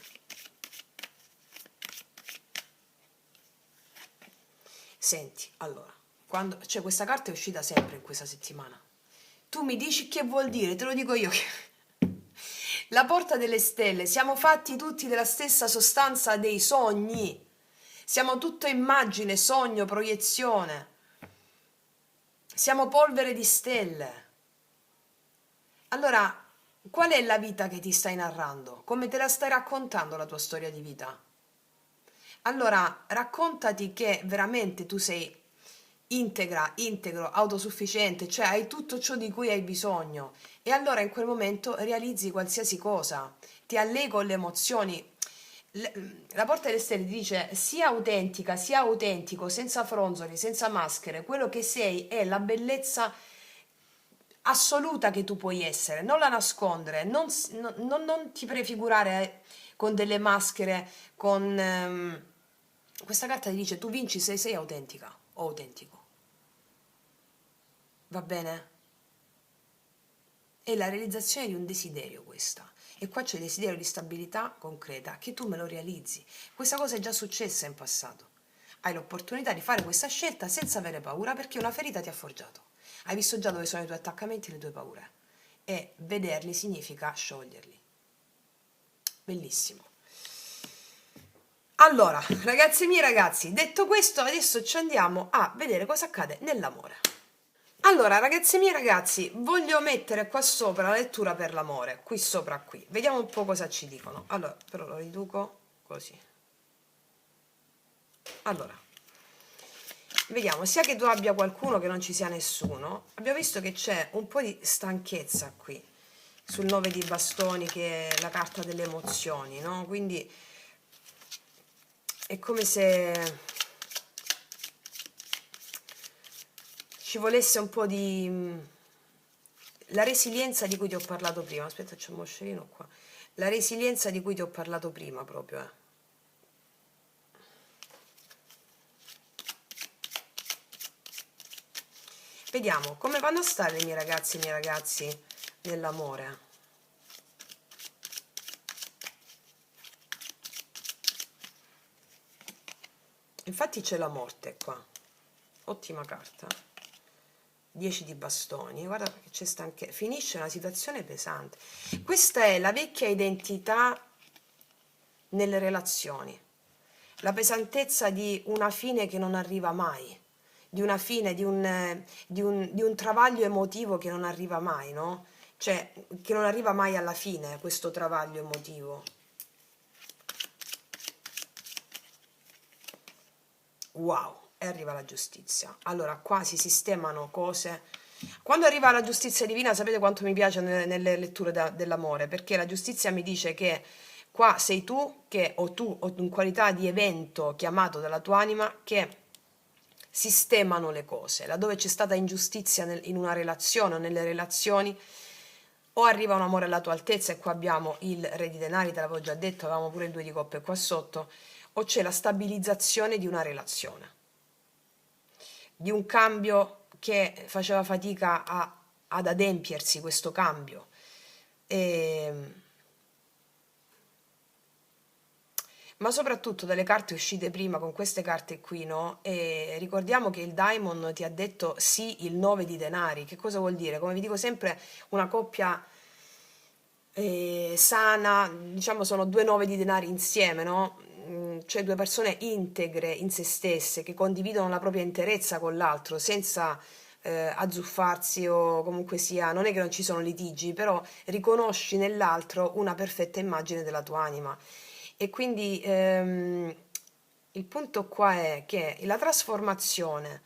Senti, allora, cioè questa carta è uscita sempre in questa settimana. Tu mi dici che vuol dire, te lo dico io. La porta delle stelle, siamo fatti tutti della stessa sostanza dei sogni. Siamo tutto immagine, sogno, proiezione. Siamo polvere di stelle. Allora, qual è la vita che ti stai narrando? Come te la stai raccontando la tua storia di vita? Allora, raccontati che veramente tu sei integra, integro, autosufficiente, cioè hai tutto ciò di cui hai bisogno e allora in quel momento realizzi qualsiasi cosa, ti allei con le emozioni. La porta delle stelle ti dice sia autentica, sia autentico, senza fronzoli, senza maschere, quello che sei è la bellezza assoluta che tu puoi essere, non la nascondere, non ti prefigurare con delle maschere, con... questa carta ti dice tu vinci se sei autentica o autentico. Va bene? È la realizzazione di un desiderio questa. E qua c'è il desiderio di stabilità concreta, che tu me lo realizzi. Questa cosa è già successa in passato. Hai l'opportunità di fare questa scelta senza avere paura perché una ferita ti ha forgiato. Hai visto già dove sono i tuoi attaccamenti e le tue paure. E vederli significa scioglierli. Bellissimo. Allora, ragazzi miei ragazzi, detto questo, adesso ci andiamo a vedere cosa accade nell'amore. Allora, ragazzi miei ragazzi, voglio mettere qua sopra la lettura per l'amore, qui sopra qui. Vediamo un po' cosa ci dicono. Allora, però lo riduco così. Allora, vediamo, sia che tu abbia qualcuno che non ci sia nessuno. Abbiamo visto che c'è un po' di stanchezza qui, sul 9 di bastoni, che è la carta delle emozioni, no? Quindi è come se ci volesse un po' di la resilienza di cui ti ho parlato prima. Aspetta, c'è un moscerino qua. La resilienza di cui ti ho parlato prima proprio, eh. Vediamo come vanno a stare i miei ragazzi e i miei ragazzi nell'amore. Infatti c'è la morte qua, ottima carta. 10 di bastoni, guarda che c'è stanchezza, finisce una situazione pesante. Questa è la vecchia identità nelle relazioni, la pesantezza di una fine che non arriva mai, di una fine, di un travaglio emotivo che non arriva mai, no? Cioè, che non arriva mai alla fine, questo travaglio emotivo. Wow, e arriva la giustizia. Allora, qua si sistemano cose. Quando arriva la giustizia divina, sapete quanto mi piace nelle letture dell'amore, perché la giustizia mi dice che qua sei tu, che, o tu, o in qualità di evento chiamato dalla tua anima, che sistemano le cose. Laddove c'è stata ingiustizia in una relazione o nelle relazioni, o arriva un amore alla tua altezza, e qua abbiamo il re di denari, te l'avevo già detto, avevamo pure il 2 di coppe qua sotto, o c'è la stabilizzazione di una relazione, di un cambio che faceva fatica ad adempiersi, questo cambio. E, ma soprattutto dalle carte uscite prima, con queste carte qui, no? E ricordiamo che il Daimon ti ha detto sì, il 9 di denari. Che cosa vuol dire? Come vi dico sempre, una coppia sana, diciamo sono due 9 di denari insieme, no? Cioè due persone integre in se stesse, che condividono la propria interezza con l'altro, senza azzuffarsi o comunque sia, non è che non ci sono litigi, però riconosci nell'altro una perfetta immagine della tua anima. E quindi il punto qua è che la trasformazione,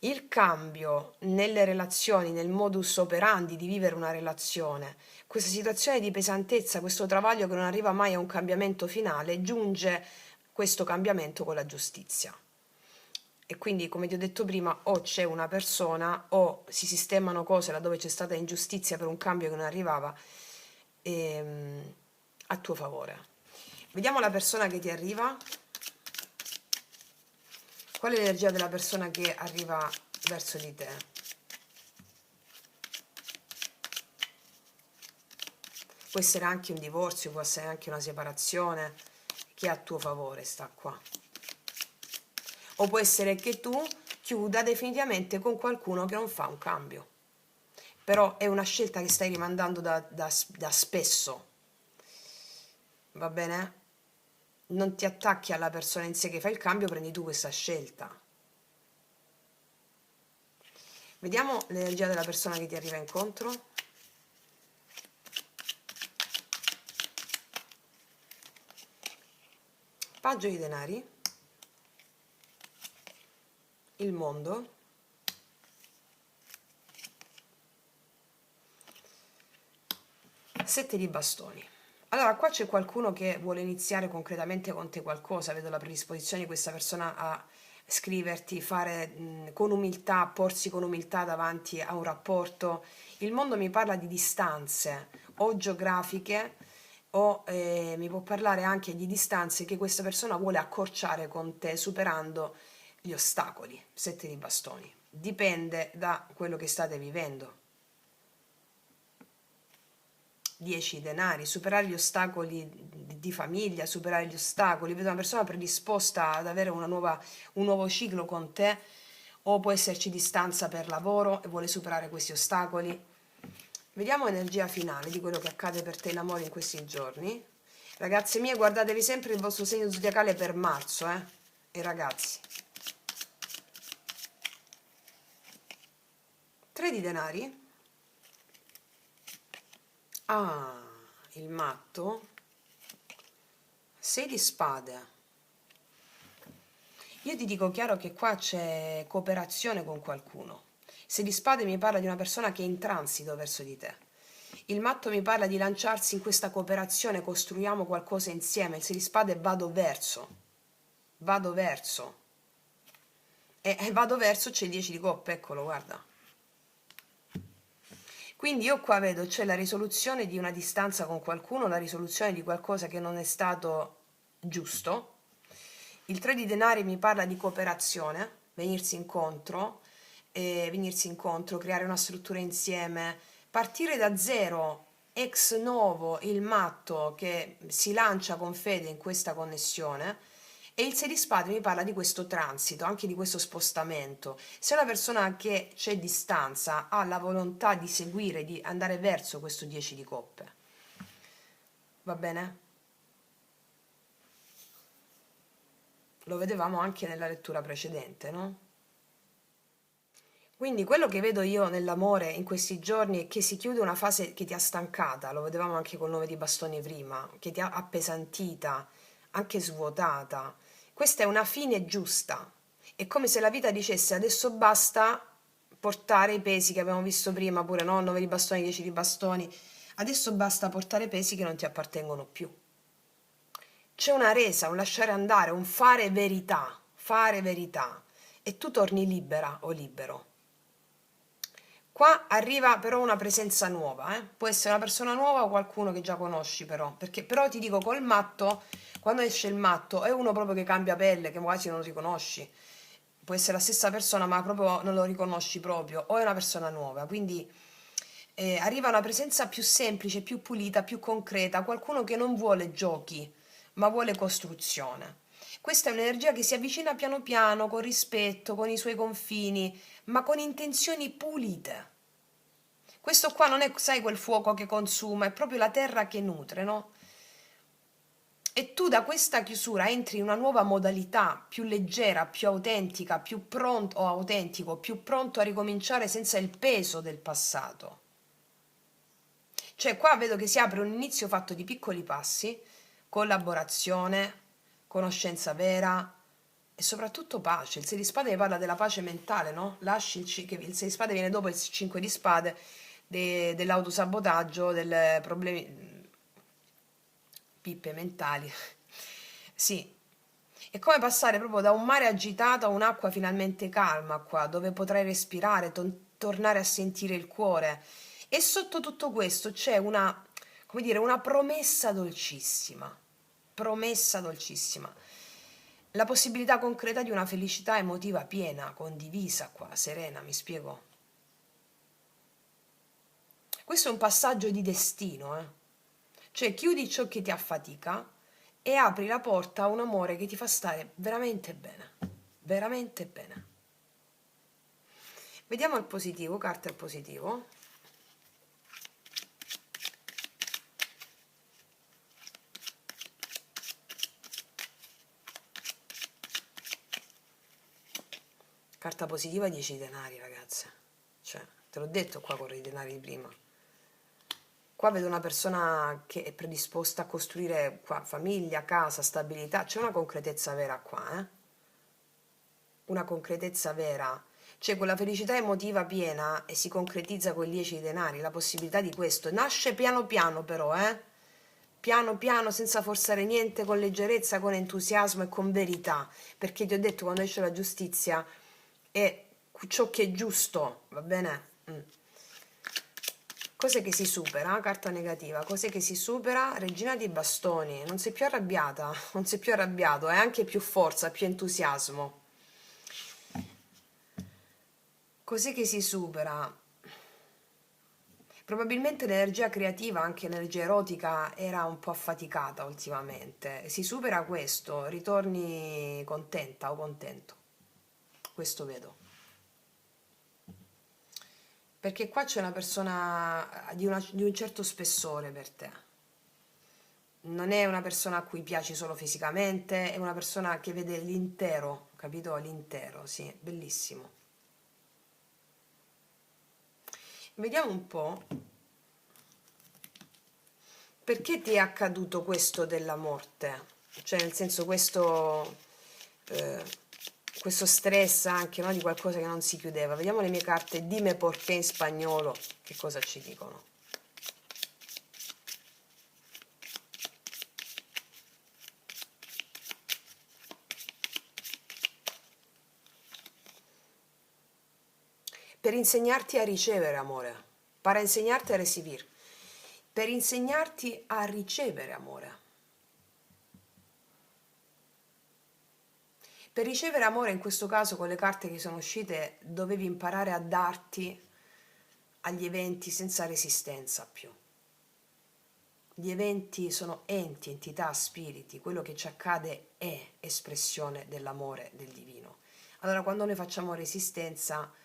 il cambio nelle relazioni, nel modus operandi di vivere una relazione, questa situazione di pesantezza, questo travaglio che non arriva mai a un cambiamento finale, giunge questo cambiamento con la giustizia. E quindi, come ti ho detto prima, o c'è una persona o si sistemano cose laddove c'è stata ingiustizia per un cambio che non arrivava a tuo favore. Vediamo la persona che ti arriva. Qual è l'energia della persona che arriva verso di te? Può essere anche un divorzio, può essere anche una separazione, che a tuo favore sta qua. O può essere che tu chiuda definitivamente con qualcuno che non fa un cambio. Però è una scelta che stai rimandando da spesso. Va bene? Non ti attacchi alla persona in sé che fa il cambio, prendi tu questa scelta. Vediamo l'energia della persona che ti arriva incontro. Paggio di denari, il mondo, 7 di bastoni. Allora, qua c'è qualcuno che vuole iniziare concretamente con te qualcosa, vedo la predisposizione di questa persona a scriverti, fare con umiltà, porsi con umiltà davanti a un rapporto. Il mondo mi parla di distanze o geografiche o mi può parlare anche di distanze che questa persona vuole accorciare con te superando gli ostacoli, 7 di bastoni. Dipende da quello che state vivendo. 10 denari, superare gli ostacoli di famiglia, superare gli ostacoli, vedo una persona predisposta ad avere un nuovo ciclo con te, o può esserci distanza per lavoro e vuole superare questi ostacoli. Vediamo l'energia finale di quello che accade per te in amore in questi giorni. Ragazze mie, guardatevi sempre il vostro segno zodiacale per marzo, e ragazzi. 3 di denari. Ah, il matto. 6 di spade. Io ti dico chiaro che qua c'è cooperazione con qualcuno. 6 di spade mi parla di una persona che è in transito verso di te. Il matto mi parla di lanciarsi in questa cooperazione, costruiamo qualcosa insieme. Il 6 di spade vado verso. E vado verso, c'è il 10 di coppe, eccolo, guarda. Quindi io qua vedo c'è la risoluzione di una distanza con qualcuno, la risoluzione di qualcosa che non è stato giusto. Il 3 di denari mi parla di cooperazione, venirsi incontro, creare una struttura insieme, partire da zero, ex novo, il matto che si lancia con fede in questa connessione. E il 6 di spade mi parla di questo transito, anche di questo spostamento. Se una persona che c'è distanza ha la volontà di seguire, di andare verso questo 10 di coppe, va bene? Lo vedevamo anche nella lettura precedente, no? Quindi quello che vedo io nell'amore in questi giorni è che si chiude una fase che ti ha stancata, lo vedevamo anche col 9 di bastoni prima, che ti ha appesantita, anche svuotata. Questa è una fine giusta. È come se la vita dicesse adesso basta portare i pesi che abbiamo visto prima, pure no, 9 di bastoni, 10 di bastoni. Adesso basta portare pesi che non ti appartengono più. C'è una resa, un lasciare andare, un fare verità. E tu torni libera o libero. Qua arriva però una presenza nuova, eh? Può essere una persona nuova o qualcuno che già conosci però, perché però ti dico col matto, quando esce il matto è uno proprio che cambia pelle, che quasi non riconosci, può essere la stessa persona ma proprio non lo riconosci proprio, o è una persona nuova, quindi arriva una presenza più semplice, più pulita, più concreta, qualcuno che non vuole giochi, ma vuole costruzione. Questa è un'energia che si avvicina piano piano, con rispetto, con i suoi confini, ma con intenzioni pulite. Questo qua non è, sai, quel fuoco che consuma, è proprio la terra che nutre, no? E tu da questa chiusura entri in una nuova modalità più leggera, più autentica, più pronto o autentico, più pronto a ricominciare senza il peso del passato. Cioè qua vedo che si apre un inizio fatto di piccoli passi, collaborazione, conoscenza vera e soprattutto pace. Il 6 di spade parla della pace mentale, no? Lasci che il 6 di spade viene dopo il 5 di spade, dell'autosabotaggio, dei problemi, pippe mentali. Sì, è come passare proprio da un mare agitato a un'acqua finalmente calma qua, dove potrai respirare, tornare a sentire il cuore. E sotto tutto questo c'è una, come dire, una promessa dolcissima. Promessa dolcissima. La possibilità concreta di una felicità emotiva piena, condivisa qua, serena, mi spiego? Questo è un passaggio di destino, eh? Cioè chiudi ciò che ti affatica e apri la porta a un amore che ti fa stare veramente bene, veramente bene. Vediamo il positivo, carta il positivo. Carta positiva 10 denari, ragazze. Cioè, te l'ho detto qua con i denari di prima. Qua vedo una persona che è predisposta a costruire qua famiglia, casa, stabilità. C'è una concretezza vera qua, eh? Una concretezza vera. C'è quella felicità emotiva piena e si concretizza con 10 denari. La possibilità di questo. Nasce piano piano però, eh? Piano piano, senza forzare niente, con leggerezza, con entusiasmo e con verità. Perché ti ho detto, quando esce la giustizia è ciò che è giusto, va bene? Cos'è che si supera? Carta negativa. Cos'è che si supera? Regina di bastoni. Non sei più arrabbiata, non sei più arrabbiato, hai anche più forza, più entusiasmo. Cos'è che si supera? Probabilmente l'energia creativa, anche l'energia erotica, era un po' affaticata ultimamente. Si supera questo, ritorni contenta o contento. Questo vedo. Perché qua c'è una persona di un certo spessore per te. Non è una persona a cui piaci solo fisicamente, è una persona che vede l'intero, capito? L'intero, sì, bellissimo. Vediamo un po' perché ti è accaduto questo della morte, cioè nel senso eh, questo stress anche, no, di qualcosa che non si chiudeva. Vediamo le mie carte, dime perché in spagnolo, che cosa ci dicono. Per insegnarti a ricevere amore, para insegnarte a recibir, per insegnarti a ricevere amore. Per ricevere amore, in questo caso con le carte che sono uscite, dovevi imparare a darti agli eventi senza resistenza più. Gli eventi sono enti, entità, spiriti, quello che ci accade è espressione dell'amore del divino. Allora quando noi facciamo resistenza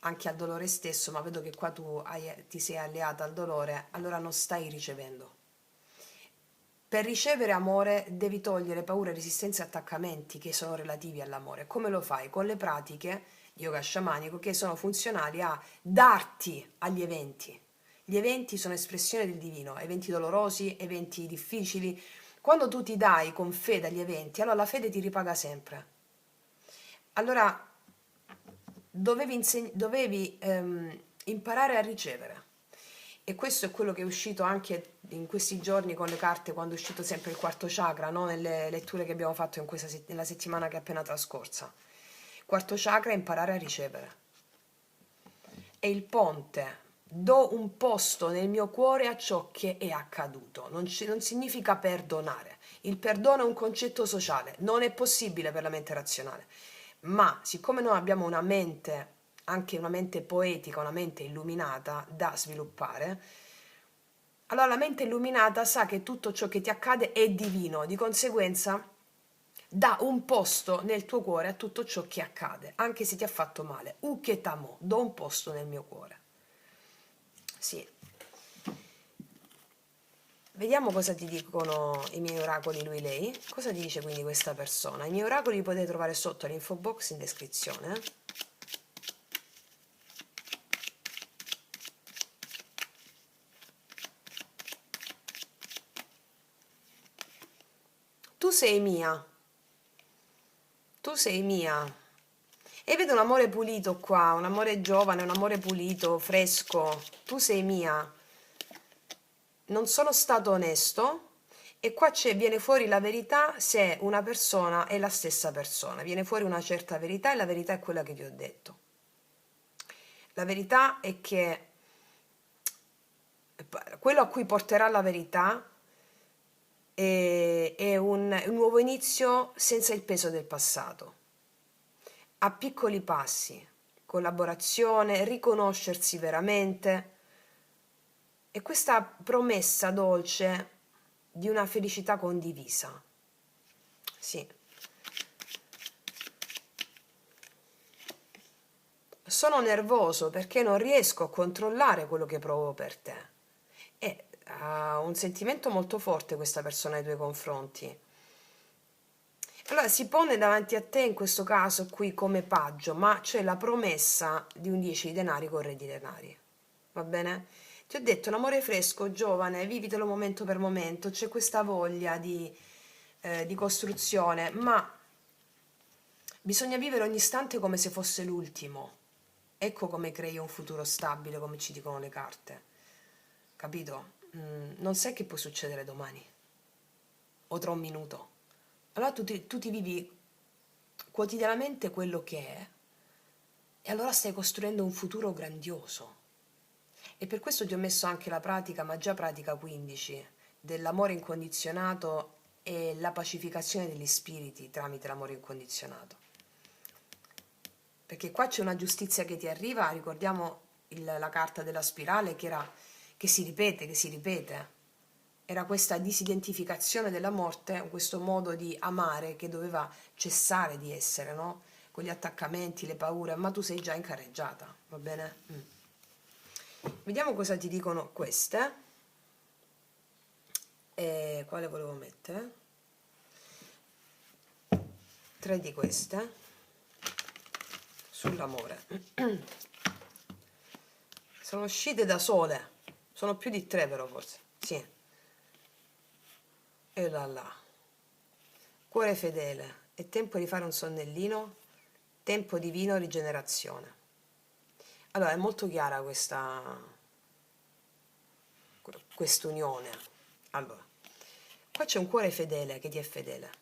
anche al dolore stesso, ma vedo che qua ti sei alleata al dolore, allora non stai ricevendo. Per ricevere amore devi togliere paure, resistenze e attaccamenti che sono relativi all'amore. Come lo fai? Con le pratiche di yoga sciamanico che sono funzionali a darti agli eventi. Gli eventi sono espressione del divino, eventi dolorosi, eventi difficili. Quando tu ti dai con fede agli eventi, allora la fede ti ripaga sempre. Allora dovevi imparare a ricevere. E questo è quello che è uscito anche in questi giorni con le carte, quando è uscito sempre il quarto chakra, no? Nelle letture che abbiamo fatto nella settimana che è appena trascorsa. Quarto chakra è imparare a ricevere. È il ponte. Do un posto nel mio cuore a ciò che è accaduto. Non significa perdonare. Il perdono è un concetto sociale, non è possibile per la mente razionale. Ma siccome noi abbiamo una mente, anche una mente poetica, una mente illuminata da sviluppare, allora la mente illuminata sa che tutto ciò che ti accade è divino, di conseguenza dà un posto nel tuo cuore a tutto ciò che accade, anche se ti ha fatto male. Uketamo, do un posto nel mio cuore. Sì. Vediamo cosa ti dicono i miei oracoli lui lei. Cosa ti dice quindi questa persona? I miei oracoli li potete trovare sotto l'info box in descrizione. Tu sei mia. Tu sei mia. E vedo un amore pulito qua, un amore giovane, un amore pulito, fresco. Tu sei mia. Non sono stato onesto e qua viene fuori la verità se una persona è la stessa persona. Viene fuori una certa verità e la verità è quella che ti ho detto. La verità è che quello a cui porterà la verità è un nuovo inizio senza il peso del passato. A piccoli passi, collaborazione, riconoscersi veramente e questa promessa dolce di una felicità condivisa. Sì. Sono nervoso perché non riesco a controllare quello che provo per te. E ha un sentimento molto forte questa persona nei tuoi confronti. Allora si pone davanti a te in questo caso qui come paggio, ma c'è la promessa di un 10 di denari con re di denari. Va bene? Ti ho detto un amore fresco, giovane, vivitelo momento per momento, c'è questa voglia di costruzione, ma bisogna vivere ogni istante come se fosse l'ultimo. Ecco come crei un futuro stabile, come ci dicono le carte. Capito? Non sai che può succedere domani o tra un minuto. Allora tu ti vivi quotidianamente quello che è e allora stai costruendo un futuro grandioso. E per questo ti ho messo anche la pratica, ma già pratica 15, dell'amore incondizionato e la pacificazione degli spiriti tramite l'amore incondizionato. Perché qua c'è una giustizia che ti arriva, ricordiamo la carta della spirale che si ripete, che si ripete. Era questa disidentificazione della morte, questo modo di amare che doveva cessare di essere, no? Con gli attaccamenti, le paure, ma tu sei già incarreggiata, va bene? Vediamo cosa ti dicono queste. E quale volevo mettere? 3 di queste sull'amore. Sono uscite da sole. Sono più di 3 però forse. Sì. E là là. Cuore fedele. È tempo di fare un sonnellino. Tempo divino rigenerazione. Allora, è molto chiara quest'unione. Allora, qua c'è un cuore fedele che ti è fedele.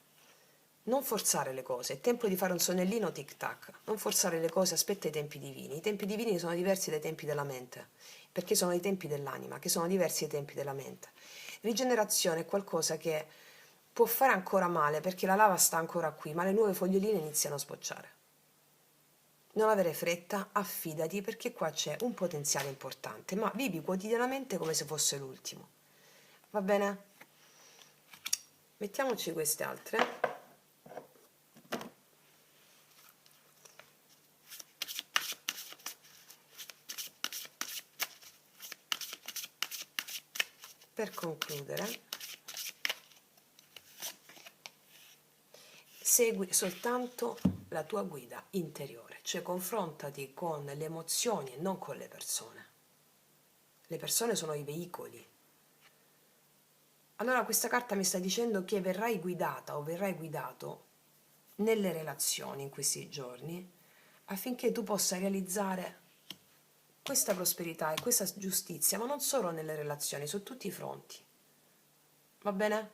Non forzare le cose, è tempo di fare un sonnellino tic tac, non forzare le cose, aspetta i tempi divini. I tempi divini sono diversi dai tempi della mente, perché sono i tempi dell'anima, che sono diversi dai tempi della mente. Rigenerazione è qualcosa che può fare ancora male, perché la lava sta ancora qui, ma le nuove foglioline iniziano a sbocciare. Non avere fretta, affidati, perché qua c'è un potenziale importante, ma vivi quotidianamente come se fosse l'ultimo. Va bene? Mettiamoci queste altre. Per concludere, segui soltanto la tua guida interiore, cioè confrontati con le emozioni e non con le persone. Le persone sono i veicoli. Allora questa carta mi sta dicendo che verrai guidata o verrai guidato nelle relazioni in questi giorni affinché tu possa realizzare questa prosperità e questa giustizia, ma non solo nelle relazioni, su tutti i fronti. Va bene?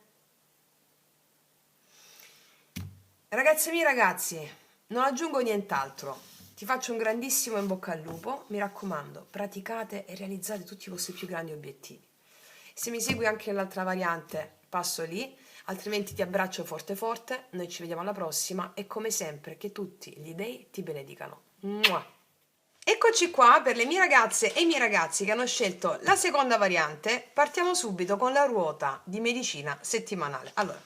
Ragazze mie ragazzi, non aggiungo nient'altro. Ti faccio un grandissimo in bocca al lupo. Mi raccomando, praticate e realizzate tutti i vostri più grandi obiettivi. Se mi segui anche nell'altra variante, passo lì, altrimenti ti abbraccio forte forte. Noi ci vediamo alla prossima e come sempre che tutti gli dei ti benedicano. Mua! Eccoci qua per le mie ragazze e i miei ragazzi che hanno scelto la seconda variante. Partiamo subito con la ruota di medicina settimanale. Allora,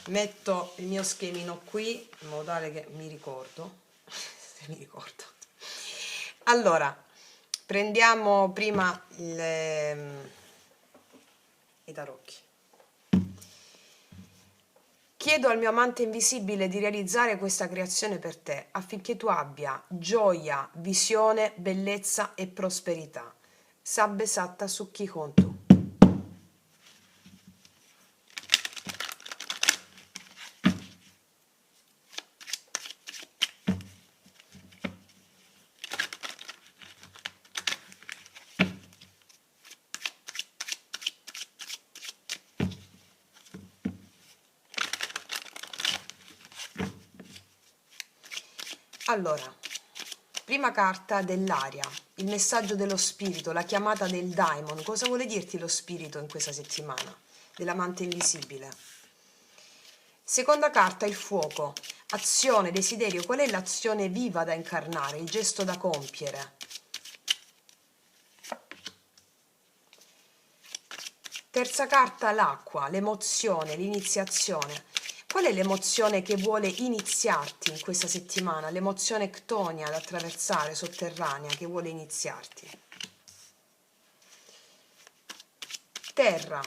metto il mio schemino qui in modo tale che mi ricordo. Se mi ricordo. Allora, prendiamo prima i tarocchi. Chiedo al mio amante invisibile di realizzare questa creazione per te, affinché tu abbia gioia, visione, bellezza e prosperità. Sabbe satta sukhi kontu. Allora, prima carta dell'aria, il messaggio dello spirito, la chiamata del daimon. Cosa vuole dirti lo spirito in questa settimana? Dell'amante invisibile. Seconda carta, il fuoco, azione, desiderio. Qual è l'azione viva da incarnare, il gesto da compiere? Terza carta, l'acqua, l'emozione, l'iniziazione. Qual è l'emozione che vuole iniziarti in questa settimana? L'emozione ctonia da attraversare, sotterranea, che vuole iniziarti. Terra,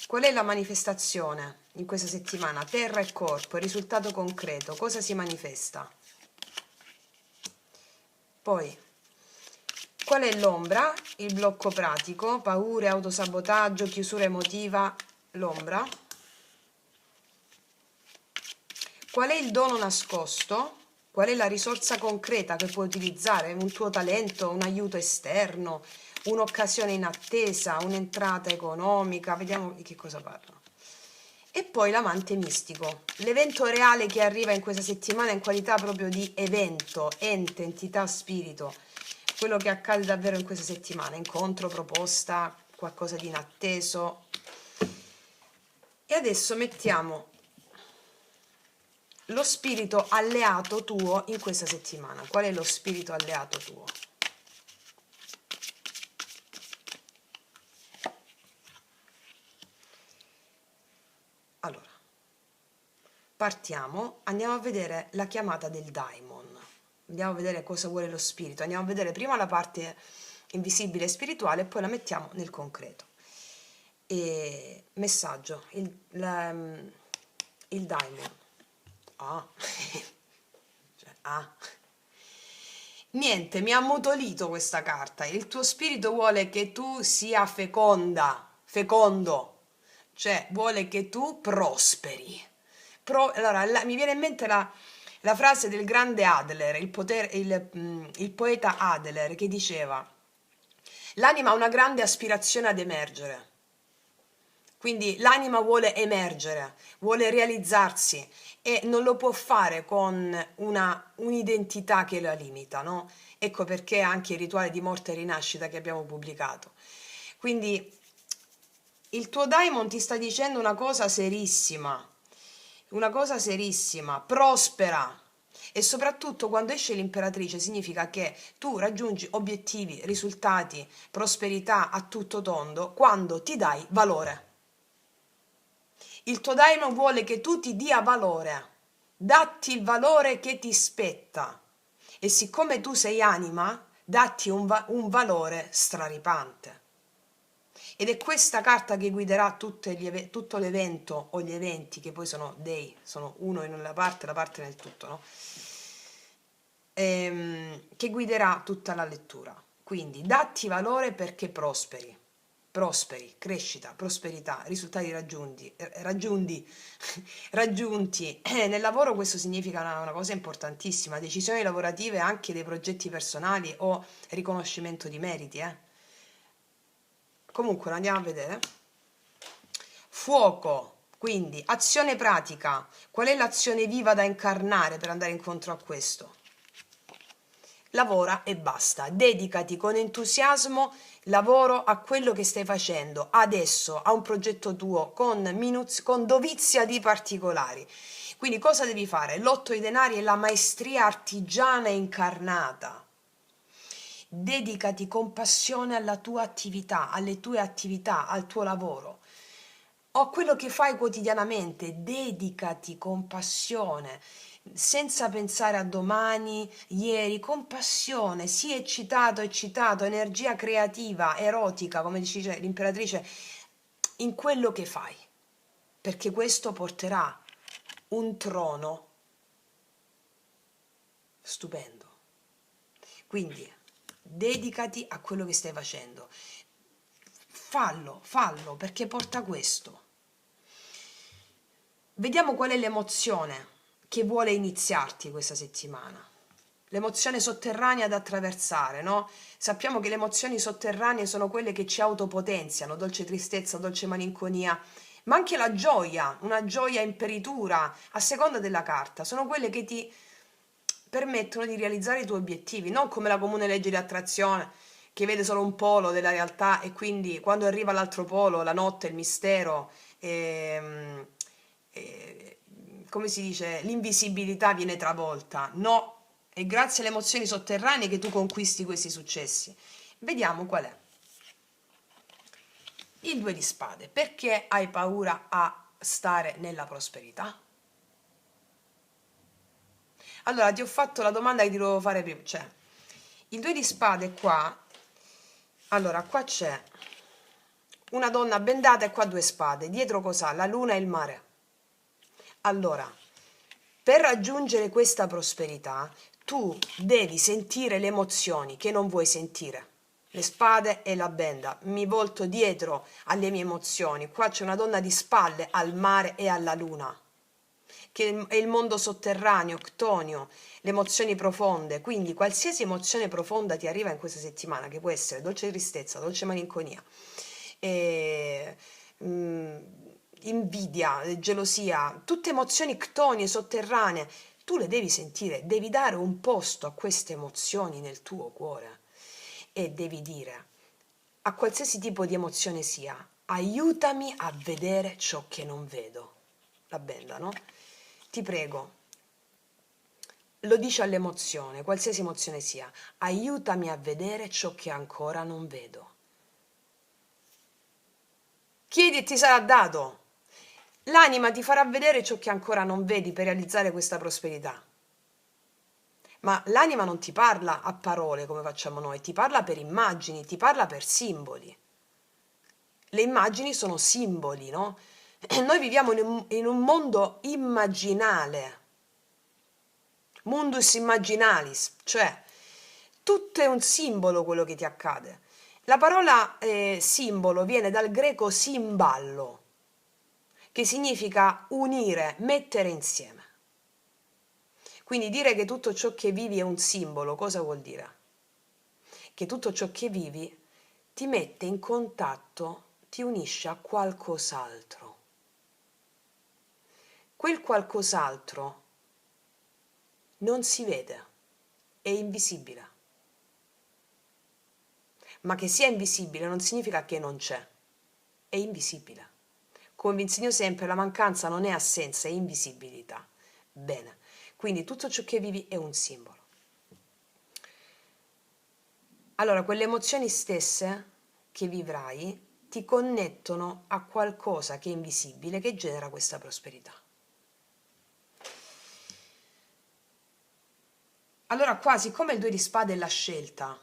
qual è la manifestazione in questa settimana? Terra e corpo, il risultato concreto, cosa si manifesta? Poi, qual è l'ombra? Il blocco pratico, paure, autosabotaggio, chiusura emotiva, l'ombra. Qual è il dono nascosto? Qual è la risorsa concreta che puoi utilizzare? Un tuo talento, un aiuto esterno, un'occasione inattesa, un'entrata economica? Vediamo di che cosa parla. E poi l'amante mistico, l'evento reale che arriva in questa settimana in qualità proprio di evento, ente, entità, spirito, quello che accade davvero in questa settimana, incontro, proposta, qualcosa di inatteso. E adesso mettiamo lo spirito alleato tuo in questa settimana. Qual è lo spirito alleato tuo? Allora, partiamo, andiamo a vedere la chiamata del daimon. Andiamo a vedere cosa vuole lo spirito. Andiamo a vedere prima la parte invisibile e spirituale e poi la mettiamo nel concreto. E messaggio, il daimon. Ah. Cioè, ah. Niente, mi ha ammutolito questa carta. Il tuo spirito vuole che tu sia fecondo, cioè vuole che tu prosperi. Allora, mi viene in mente la frase del grande Adler, il poeta Adler, che diceva: l'anima ha una grande aspirazione ad emergere. Quindi l'anima vuole emergere, vuole realizzarsi e non lo può fare con un'identità che la limita, no? Ecco perché anche il rituale di morte e rinascita che abbiamo pubblicato. Quindi il tuo daimon ti sta dicendo una cosa serissima, prospera. E soprattutto quando esce l'imperatrice significa che tu raggiungi obiettivi, risultati, prosperità a tutto tondo quando ti dai valore. Il tuo daimon vuole che tu ti dia valore, datti il valore che ti spetta e siccome tu sei anima, datti un valore straripante. Ed è questa carta che guiderà tutto l'evento o gli eventi, che poi sono dei, sono uno in una parte, la parte nel tutto, no? Che guiderà tutta la lettura. Quindi datti valore perché prosperi, crescita, prosperità, risultati raggiunti. Nel lavoro questo significa una cosa importantissima, decisioni lavorative anche dei progetti personali o riconoscimento di meriti, Comunque lo andiamo a vedere. Fuoco, quindi azione pratica. Qual è l'azione viva da incarnare per andare incontro a questo? Lavora e basta, dedicati con entusiasmo, lavoro a quello che stai facendo adesso, a un progetto tuo con dovizia di particolari. Quindi cosa devi fare? L'otto di denari è la maestria artigiana incarnata. Dedicati con passione alla tua attività, alle tue attività, al tuo lavoro o a quello che fai quotidianamente. Dedicati con passione, senza pensare a domani, ieri, con passione, sii eccitato, energia creativa, erotica, come dice l'imperatrice, in quello che fai, perché questo porterà un trono stupendo. Quindi dedicati a quello che stai facendo. Fallo, perché porta questo. Vediamo qual è l'emozione che vuole iniziarti questa settimana. L'emozione sotterranea da attraversare, no? Sappiamo che le emozioni sotterranee sono quelle che ci autopotenziano, dolce tristezza, dolce malinconia, ma anche la gioia, una gioia imperitura, a seconda della carta, sono quelle che ti permettono di realizzare i tuoi obiettivi, non come la comune legge di attrazione che vede solo un polo della realtà e quindi quando arriva all'altro polo, la notte, il mistero, e, come si dice, l'invisibilità viene travolta. No, è grazie alle emozioni sotterranee che tu conquisti questi successi. Vediamo qual è. Il 2 di spade. Perché hai paura a stare nella prosperità? Allora, ti ho fatto la domanda che ti dovevo fare prima. Cioè, il 2 di spade qua. Allora, qua c'è una donna bendata e qua due spade. Dietro cos'ha? La luna e il mare. Allora, per raggiungere questa prosperità, tu devi sentire le emozioni che non vuoi sentire. Le spade e la benda. Mi volto dietro alle mie emozioni. Qua c'è una donna di spalle al mare e alla luna, che è il mondo sotterraneo, ctonio, le emozioni profonde. Quindi qualsiasi emozione profonda ti arriva in questa settimana, che può essere dolce tristezza, dolce malinconia, e, invidia, gelosia, tutte emozioni ctonie, sotterranee, tu le devi sentire, devi dare un posto a queste emozioni nel tuo cuore e devi dire a qualsiasi tipo di emozione sia: aiutami a vedere ciò che non vedo. La benda, no? Ti prego, lo dice all'emozione, qualsiasi emozione sia: aiutami a vedere ciò che ancora non vedo. Chiedi e ti sarà dato. L'anima ti farà vedere ciò che ancora non vedi per realizzare questa prosperità. Ma l'anima non ti parla a parole come facciamo noi, ti parla per immagini, ti parla per simboli. Le immagini sono simboli, no? Noi viviamo in un mondo immaginale, mundus immaginalis, cioè Tutto è un simbolo quello che ti accade. La parola simbolo viene dal greco simballo, che significa unire, mettere insieme. Quindi dire che tutto ciò che vivi è un simbolo, cosa vuol dire? Che tutto ciò che vivi ti mette in contatto, ti unisce a qualcos'altro. Quel qualcos'altro non si vede, è invisibile. Ma che sia invisibile non significa che non c'è, è invisibile. Come vi insegno sempre, la mancanza non è assenza, è invisibilità. Bene, quindi tutto ciò che vivi è un simbolo. Allora, quelle emozioni stesse che vivrai ti connettono a qualcosa che è invisibile che genera questa prosperità. Allora qua, siccome il 2 di spade è la scelta,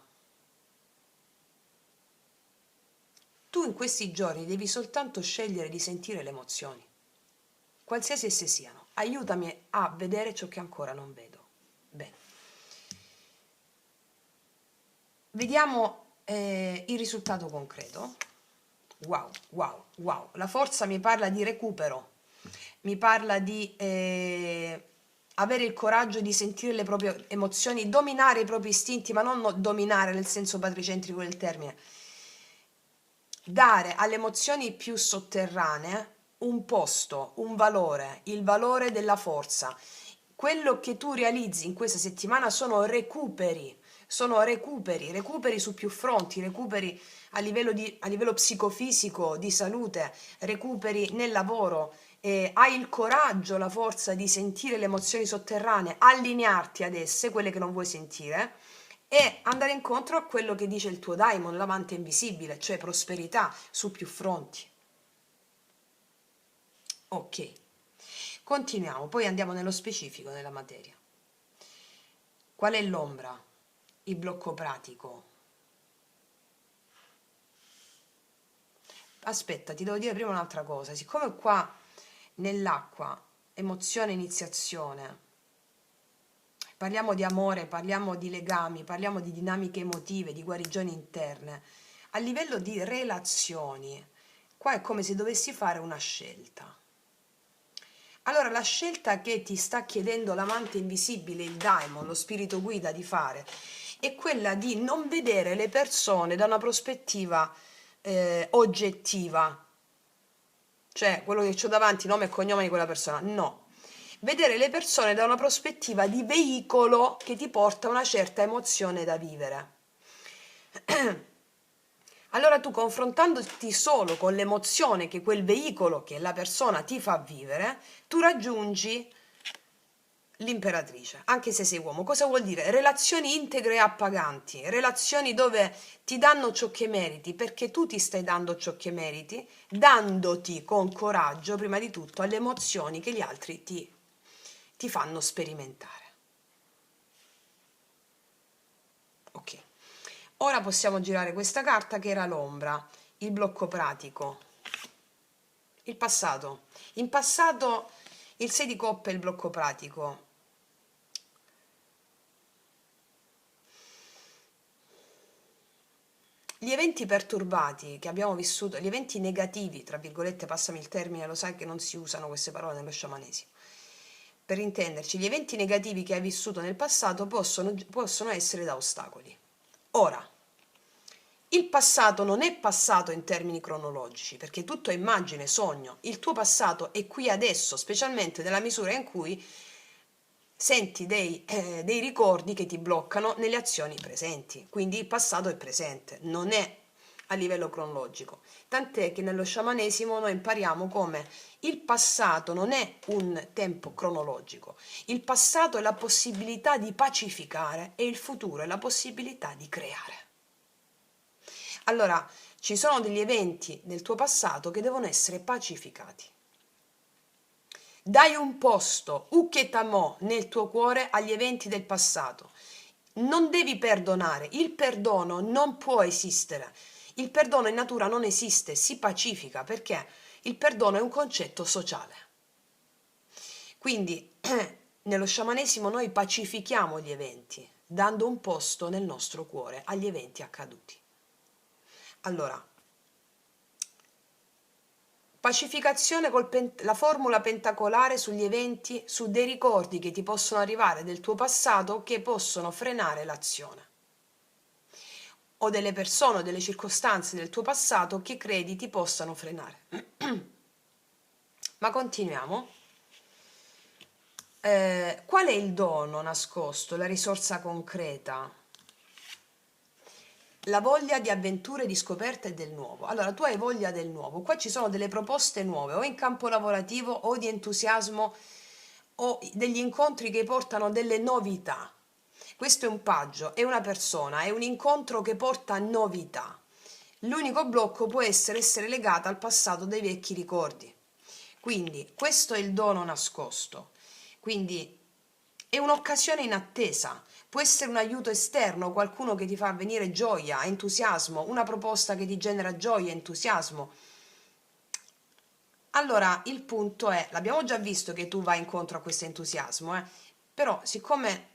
tu in questi giorni devi soltanto scegliere di sentire le emozioni, qualsiasi esse siano. Aiutami a vedere ciò che ancora non vedo. Bene. Vediamo il risultato concreto. Wow, wow, wow. La forza mi parla di recupero, mi parla di avere il coraggio di sentire le proprie emozioni, dominare i propri istinti, ma non dominare nel senso patricentrico del termine. Dare alle emozioni più sotterranee un posto, un valore, il valore della forza. Quello che tu realizzi in questa settimana sono recuperi su più fronti, recuperi a livello psicofisico, di salute, recuperi nel lavoro, hai il coraggio, la forza di sentire le emozioni sotterranee, allinearti ad esse, quelle che non vuoi sentire, e andare incontro a quello che dice il tuo daimon, l'amante invisibile, cioè prosperità su più fronti. Ok, continuiamo, poi andiamo nello specifico della materia. Qual è l'ombra? Il blocco pratico. Aspetta, ti devo dire prima un'altra cosa. Siccome qua nell'acqua, emozione, iniziazione, parliamo di amore, parliamo di legami, parliamo di dinamiche emotive, di guarigioni interne, a livello di relazioni, qua è come se dovessi fare una scelta. Allora, la scelta che ti sta chiedendo l'amante invisibile, il daimon, lo spirito guida di fare, è quella di non vedere le persone da una prospettiva oggettiva, cioè quello che ho davanti, nome e cognome di quella persona, no. Vedere le persone da una prospettiva di veicolo che ti porta a una certa emozione da vivere. Allora tu, confrontandoti solo con l'emozione che quel veicolo, che la persona ti fa vivere, tu raggiungi l'imperatrice, anche se sei uomo. Cosa vuol dire? Relazioni integre e appaganti, relazioni dove ti danno ciò che meriti, perché tu ti stai dando ciò che meriti, dandoti con coraggio, prima di tutto, alle emozioni che gli altri ti fanno sperimentare. Ok, ora possiamo girare questa carta che era l'ombra, il blocco pratico, il passato. In passato il 6 di coppe è il blocco pratico. Gli eventi perturbati che abbiamo vissuto, gli eventi negativi, tra virgolette, passami il termine, lo sai che non si usano queste parole nello sciamanesimo. Per intenderci, gli eventi negativi che hai vissuto nel passato possono essere da ostacoli. Ora, il passato non è passato in termini cronologici, perché tutto è immagine, sogno. Il tuo passato è qui adesso, specialmente nella misura in cui senti dei ricordi che ti bloccano nelle azioni presenti. Quindi il passato è presente, non è a livello cronologico. Tant'è che nello sciamanesimo noi impariamo come il passato non è un tempo cronologico. Il passato è la possibilità di pacificare e il futuro è la possibilità di creare. Allora, ci sono degli eventi nel tuo passato che devono essere pacificati. Dai un posto, uketamo, nel tuo cuore agli eventi del passato. Non devi perdonare, il perdono non può esistere. Il perdono in natura non esiste, si pacifica perché il perdono è un concetto sociale. Quindi nello sciamanesimo noi pacifichiamo gli eventi, dando un posto nel nostro cuore agli eventi accaduti. Allora, pacificazione la formula pentacolare sugli eventi, su dei ricordi che ti possono arrivare del tuo passato che possono frenare l'azione, o delle persone o delle circostanze del tuo passato che credi ti possano frenare. Ma continuiamo. Qual è il dono nascosto, la risorsa concreta? La voglia di avventure, di scoperte e del nuovo. Allora, tu hai voglia del nuovo. Qua ci sono delle proposte nuove, o in campo lavorativo, o di entusiasmo, o degli incontri che portano delle novità. Questo è un paggio, è una persona, è un incontro che porta novità. L'unico blocco può essere legato al passato dei vecchi ricordi. Quindi, questo è il dono nascosto. Quindi, è un'occasione inattesa. Può essere un aiuto esterno, qualcuno che ti fa venire gioia, entusiasmo, una proposta che ti genera gioia, entusiasmo. Allora, il punto è, l'abbiamo già visto che tu vai incontro a questo entusiasmo, però siccome,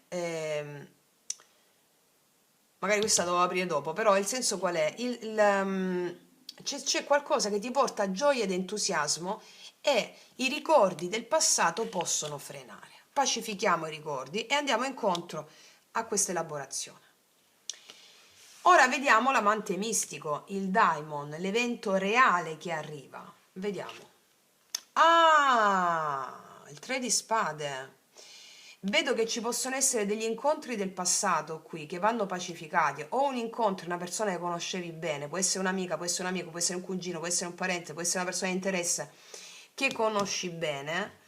magari questa la devo aprire dopo, però il senso qual è? C'è qualcosa che ti porta gioia ed entusiasmo e i ricordi del passato possono frenare. Pacifichiamo i ricordi e andiamo incontro a questa elaborazione. Ora vediamo l'amante mistico, il daimon, l'evento reale che arriva. Vediamo. Ah, il 3 di spade. Vedo che ci possono essere degli incontri del passato qui che vanno pacificati, o un incontro, una persona che conoscevi bene, può essere un'amica, può essere un amico, può essere un cugino, può essere un parente, può essere una persona di interesse che conosci bene,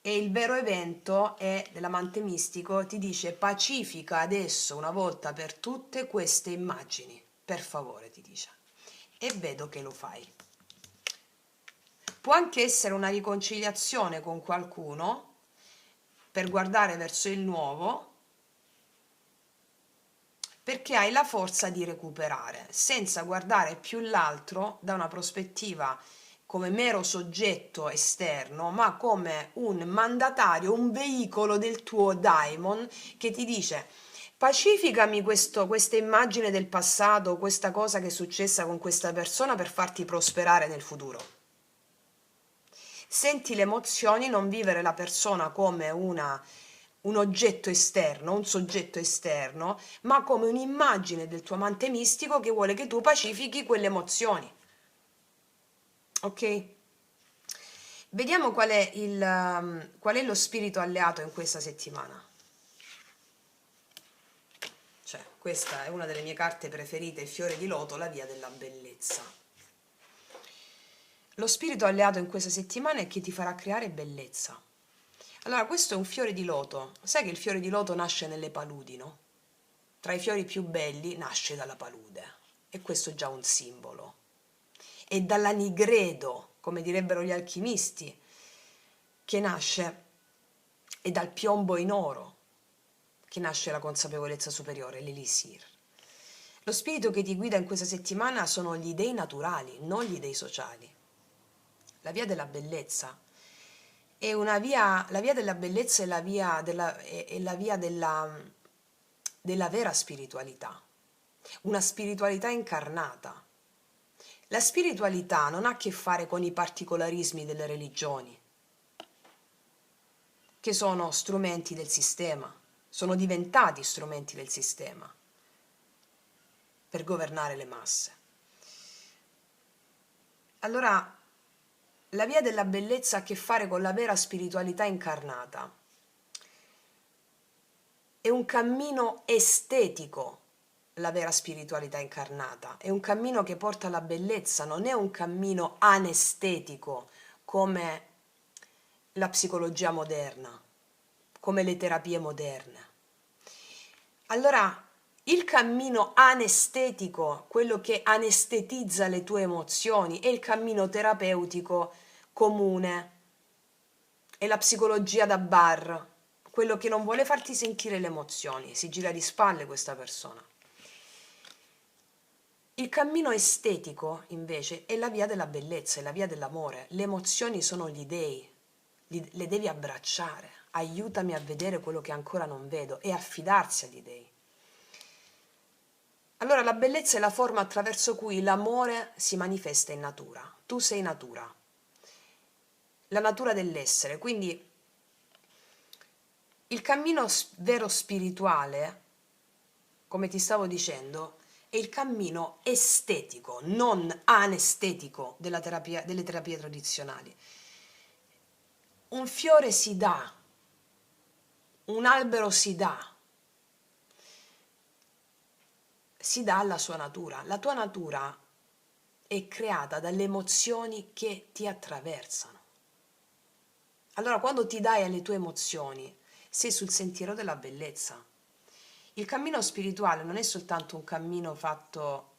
e il vero evento è dell'amante mistico, ti dice pacifica adesso una volta per tutte queste immagini, per favore, ti dice, e vedo che lo fai. Può anche essere una riconciliazione con qualcuno per guardare verso il nuovo, perché hai la forza di recuperare senza guardare più l'altro da una prospettiva come mero soggetto esterno, ma come un mandatario, un veicolo del tuo daimon che ti dice pacificami questa immagine del passato, questa cosa che è successa con questa persona per farti prosperare nel futuro. Senti le emozioni, non vivere la persona come un oggetto esterno, un soggetto esterno, ma come un'immagine del tuo amante mistico che vuole che tu pacifichi quelle emozioni. Ok? Vediamo qual è lo spirito alleato in questa settimana. Cioè, questa è una delle mie carte preferite, il fiore di loto, la via della bellezza. Lo spirito alleato in questa settimana è che ti farà creare bellezza. Allora, questo è un fiore di loto. Sai che il fiore di loto nasce nelle paludi, no? Tra i fiori più belli nasce dalla palude. E questo è già un simbolo. E dalla nigredo, come direbbero gli alchimisti, che nasce, e dal piombo in oro, che nasce la consapevolezza superiore, l'elisir. Lo spirito che ti guida in questa settimana sono gli dei naturali, non gli dei sociali. La via della bellezza è una via, la via della bellezza è la via della vera spiritualità, una spiritualità incarnata. La spiritualità non ha a che fare con i particolarismi delle religioni, che sono strumenti del sistema, sono diventati strumenti del sistema per governare le masse. Allora, la via della bellezza ha a che fare con la vera spiritualità incarnata. È un cammino estetico, la vera spiritualità incarnata. È un cammino che porta alla bellezza, non è un cammino anestetico come la psicologia moderna, come le terapie moderne. Allora, il cammino anestetico, quello che anestetizza le tue emozioni, è il cammino terapeutico comune, è la psicologia da bar, quello che non vuole farti sentire le emozioni, si gira di spalle questa persona. Il cammino estetico, invece, è la via della bellezza, è la via dell'amore. Le emozioni sono gli dei, le devi abbracciare. Aiutami a vedere quello che ancora non vedo e affidarsi agli dei. Allora la bellezza è la forma attraverso cui l'amore si manifesta in natura. Tu sei natura, la natura dell'essere, quindi il cammino vero spirituale, come ti stavo dicendo, è il cammino estetico, non anestetico delle terapie tradizionali. Un fiore si dà, un albero si dà alla sua natura. La tua natura è creata dalle emozioni che ti attraversano. Allora, quando ti dai alle tue emozioni, sei sul sentiero della bellezza. Il cammino spirituale non è soltanto un cammino fatto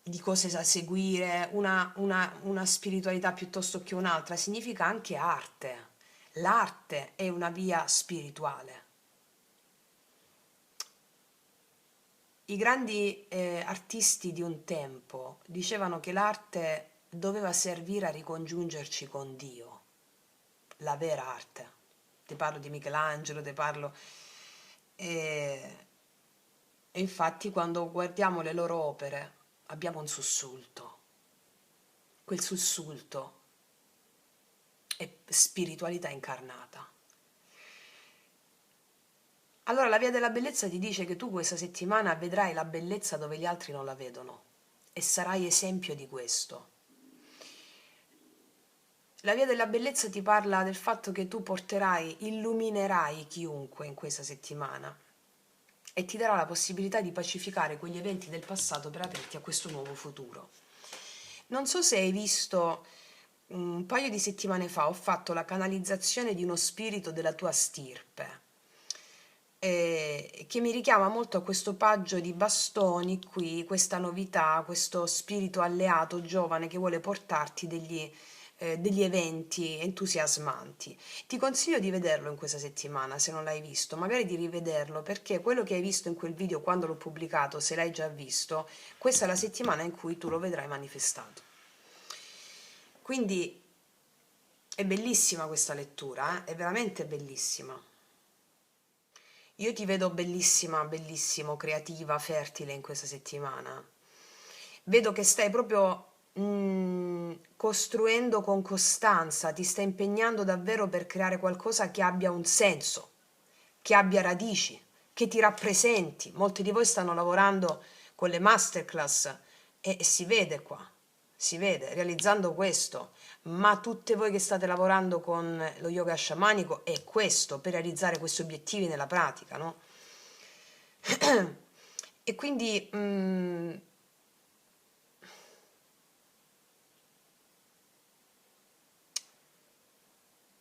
di cose da seguire, una spiritualità piuttosto che un'altra, significa anche arte. L'arte è una via spirituale. I grandi artisti di un tempo dicevano che l'arte doveva servire a ricongiungerci con Dio, la vera arte. Ti parlo di Michelangelo, ti parlo... E infatti quando guardiamo le loro opere abbiamo un sussulto. Quel sussulto è spiritualità incarnata. Allora la via della bellezza ti dice che tu questa settimana vedrai la bellezza dove gli altri non la vedono e sarai esempio di questo. La via della bellezza ti parla del fatto che tu illuminerai chiunque in questa settimana e ti darà la possibilità di pacificare quegli eventi del passato per aprirti a questo nuovo futuro. Non so se hai visto, un paio di settimane fa ho fatto la canalizzazione di uno spirito della tua stirpe, che mi richiama molto a questo paggio di bastoni qui, questa novità, questo spirito alleato giovane che vuole portarti degli eventi entusiasmanti. Ti consiglio di vederlo in questa settimana se non l'hai visto, magari di rivederlo, perché quello che hai visto in quel video quando l'ho pubblicato, se l'hai già visto, questa è la settimana in cui tu lo vedrai manifestato. Quindi è bellissima questa lettura, è veramente bellissima. Io ti vedo bellissima, bellissimo, creativa, fertile in questa settimana. Vedo che stai proprio costruendo con costanza, ti stai impegnando davvero per creare qualcosa che abbia un senso, che abbia radici, che ti rappresenti. Molti di voi stanno lavorando con le masterclass e si vede qua, si vede, realizzando questo, ma tutte voi che state lavorando con lo yoga sciamanico è questo, per realizzare questi obiettivi nella pratica, no? E quindi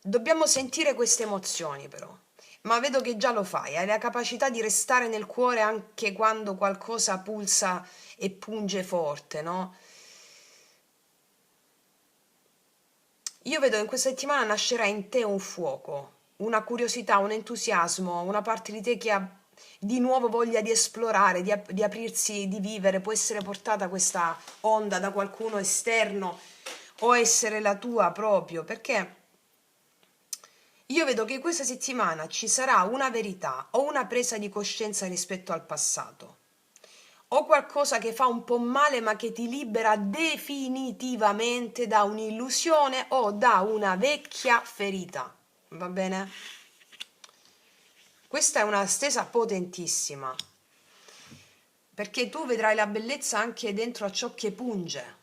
dobbiamo sentire queste emozioni però, ma vedo che già lo fai, hai la capacità di restare nel cuore anche quando qualcosa pulsa e punge forte, no? Io vedo che in questa settimana nascerà in te un fuoco, una curiosità, un entusiasmo, una parte di te che ha di nuovo voglia di esplorare, di aprirsi, di vivere. Può essere portata questa onda da qualcuno esterno o essere la tua proprio, perché io vedo che questa settimana ci sarà una verità o una presa di coscienza rispetto al passato, o qualcosa che fa un po' male ma che ti libera definitivamente da un'illusione o da una vecchia ferita. Va bene? Questa è una stesa potentissima, perché tu vedrai la bellezza anche dentro a ciò che punge,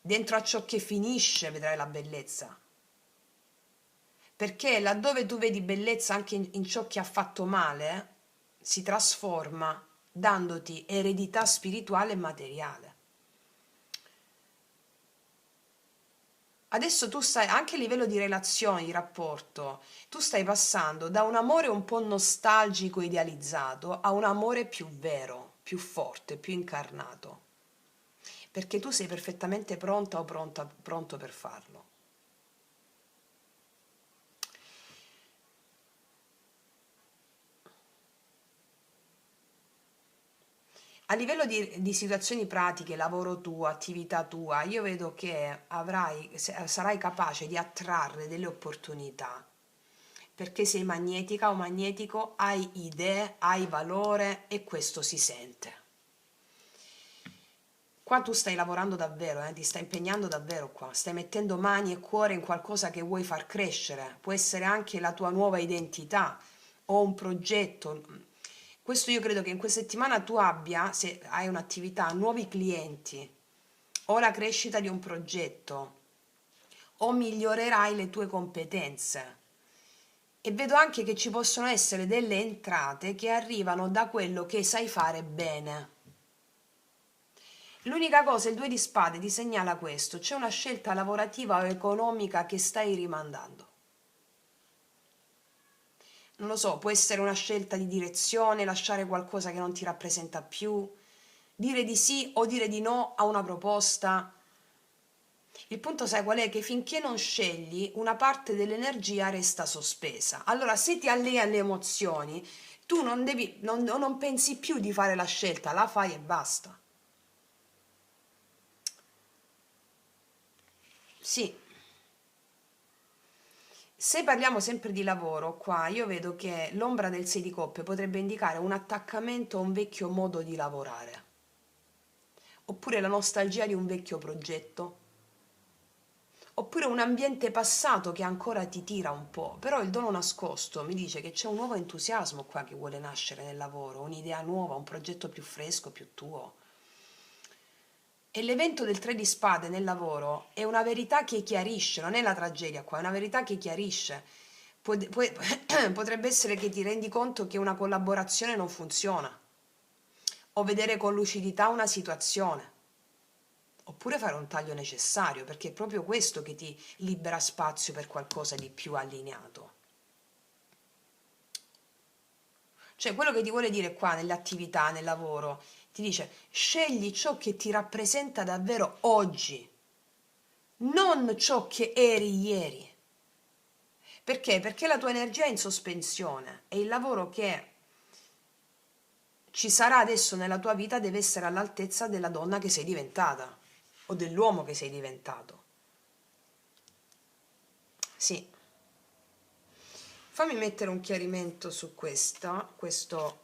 dentro a ciò che finisce vedrai la bellezza. Perché laddove tu vedi bellezza anche in ciò che ha fatto male, si trasforma dandoti eredità spirituale e materiale. Adesso tu stai, anche a livello di relazioni, di rapporto, tu stai passando da un amore un po' nostalgico, idealizzato, a un amore più vero, più forte, più incarnato. Perché tu sei perfettamente pronta o pronto per farlo. A livello di situazioni pratiche, lavoro tuo, attività tua, io vedo che sarai capace di attrarre delle opportunità, perché sei magnetica o magnetico, hai idee, hai valore e questo si sente. Qua tu stai lavorando davvero, ti stai impegnando davvero qua, stai mettendo mani e cuore in qualcosa che vuoi far crescere, può essere anche la tua nuova identità o un progetto. Questo io credo che in questa settimana tu abbia, se hai un'attività, nuovi clienti o la crescita di un progetto o migliorerai le tue competenze. E vedo anche che ci possono essere delle entrate che arrivano da quello che sai fare bene. L'unica cosa, il 2 di spade ti segnala questo, c'è una scelta lavorativa o economica che stai rimandando. Non lo so, può essere una scelta di direzione, lasciare qualcosa che non ti rappresenta più, dire di sì o dire di no a una proposta. Il punto sai qual è? Che finché non scegli, una parte dell'energia resta sospesa. Allora, se ti allei alle emozioni, tu non pensi più di fare la scelta, la fai e basta. Sì. Se parliamo sempre di lavoro, qua io vedo che l'ombra del 6 di coppe potrebbe indicare un attaccamento a un vecchio modo di lavorare, oppure la nostalgia di un vecchio progetto, oppure un ambiente passato che ancora ti tira un po', però il dono nascosto mi dice che c'è un nuovo entusiasmo qua che vuole nascere nel lavoro, un'idea nuova, un progetto più fresco, più tuo. E l'evento del 3 di spade nel lavoro è una verità che chiarisce, non è la tragedia qua, è una verità che chiarisce. Potrebbe essere che ti rendi conto che una collaborazione non funziona, o vedere con lucidità una situazione, oppure fare un taglio necessario, perché è proprio questo che ti libera spazio per qualcosa di più allineato. Cioè, quello che ti vuole dire qua nelle attività, nel lavoro, ti dice scegli ciò che ti rappresenta davvero oggi, non ciò che eri ieri. Perché? Perché la tua energia è in sospensione e il lavoro che ci sarà adesso nella tua vita deve essere all'altezza della donna che sei diventata o dell'uomo che sei diventato. Sì. Fammi mettere un chiarimento su questo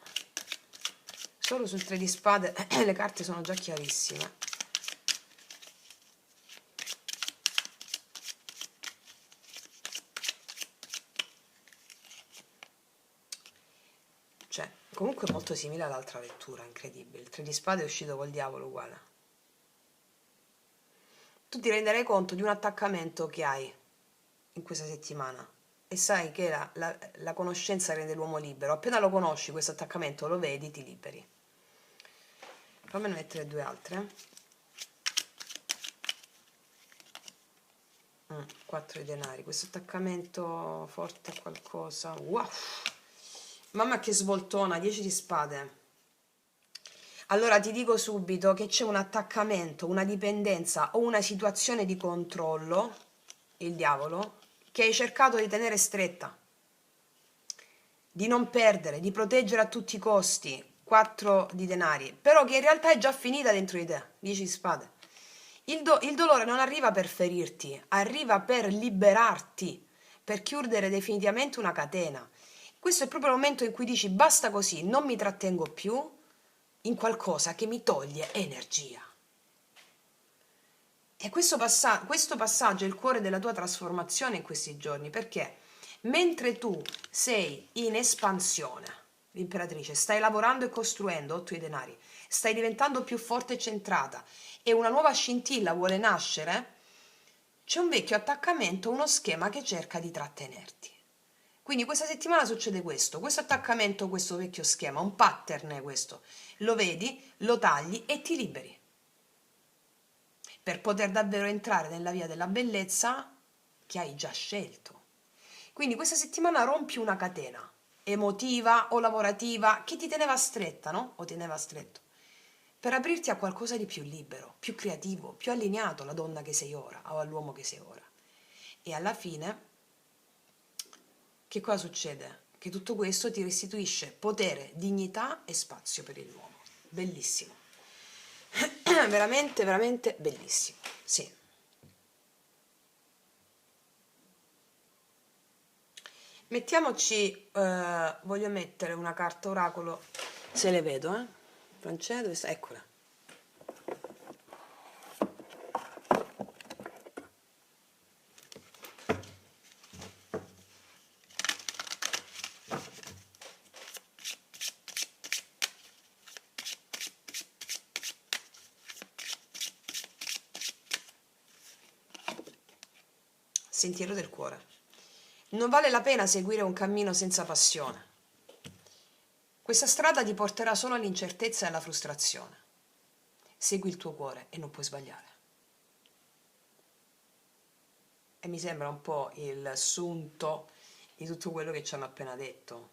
solo sul 3 di spade, le carte sono già chiarissime. Cioè, comunque molto simile all'altra lettura, incredibile. Il 3 di spade è uscito col diavolo uguale. Tu ti renderai conto di un attaccamento che hai in questa settimana e sai che la conoscenza rende l'uomo libero. Appena lo conosci, questo attaccamento lo vedi, ti liberi. Fammene mettere due altre. 4 di denari. Questo attaccamento forte a qualcosa. Wow! Mamma che svoltona, 10 di spade. Allora ti dico subito che c'è un attaccamento, una dipendenza o una situazione di controllo, il diavolo, che hai cercato di tenere stretta, di non perdere, di proteggere a tutti i costi, 4 di denari, però che in realtà è già finita dentro di te, 10 di spade. Il dolore non arriva per ferirti, arriva per liberarti, per chiudere definitivamente una catena. Questo è proprio il momento in cui dici basta così, non mi trattengo più in qualcosa che mi toglie energia. E questo passaggio è il cuore della tua trasformazione in questi giorni, perché mentre tu sei in espansione, l'imperatrice, stai lavorando e costruendo 8 i denari, stai diventando più forte e centrata e una nuova scintilla vuole nascere, c'è un vecchio attaccamento, uno schema che cerca di trattenerti. Quindi questa settimana succede questo attaccamento, questo vecchio schema, un pattern è questo. Lo vedi, lo tagli e ti liberi. Per poter davvero entrare nella via della bellezza che hai già scelto. Quindi questa settimana rompi una catena emotiva o lavorativa che ti teneva stretta, no? O teneva stretto. Per aprirti a qualcosa di più libero, più creativo, più allineato alla donna che sei ora o all'uomo che sei ora. E alla fine, che cosa succede? Che tutto questo ti restituisce potere, dignità e spazio per il nuovo. Bellissimo. Veramente, veramente bellissimo. Sì. Mettiamoci, voglio mettere una carta oracolo, se le vedo, Francesca, dove sta? Eccola. Sentiero del cuore. Non vale la pena seguire un cammino senza passione. Questa strada ti porterà solo all'incertezza e alla frustrazione. Segui il tuo cuore e non puoi sbagliare. E mi sembra un po' il sunto di tutto quello che ci hanno appena detto.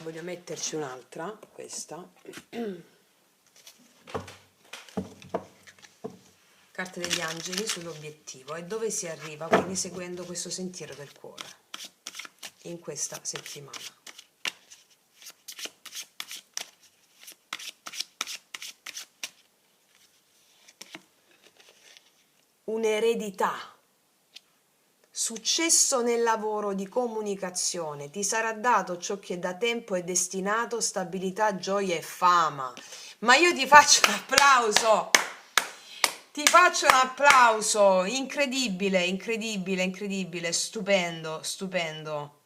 Voglio metterci un'altra, questa. Carte degli angeli sull'obiettivo e dove si arriva, quindi seguendo questo sentiero del cuore in questa settimana. Un'eredità, successo nel lavoro di comunicazione, ti sarà dato ciò che da tempo è destinato, stabilità, gioia e fama. Ma io ti faccio un applauso! Ti faccio un applauso, incredibile, incredibile, incredibile, stupendo, stupendo.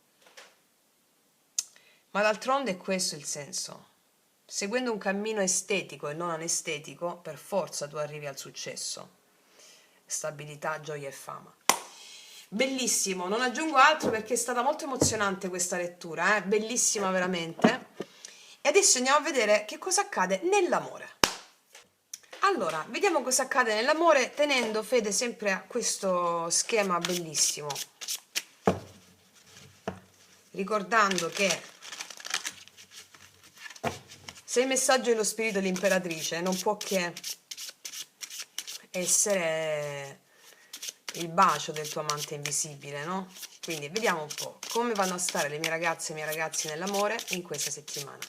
Ma d'altronde è questo il senso. Seguendo un cammino estetico e non anestetico, per forza tu arrivi al successo. Stabilità, gioia e fama. Bellissimo, non aggiungo altro perché è stata molto emozionante questa lettura, bellissima veramente. E adesso andiamo a vedere che cosa accade nell'amore. Allora, vediamo cosa accade nell'amore tenendo fede sempre a questo schema bellissimo. Ricordando che se il messaggio dello spirito dell'imperatrice non può che essere il bacio del tuo amante invisibile, no? Quindi vediamo un po' come vanno a stare le mie ragazze e i miei ragazzi nell'amore in questa settimana.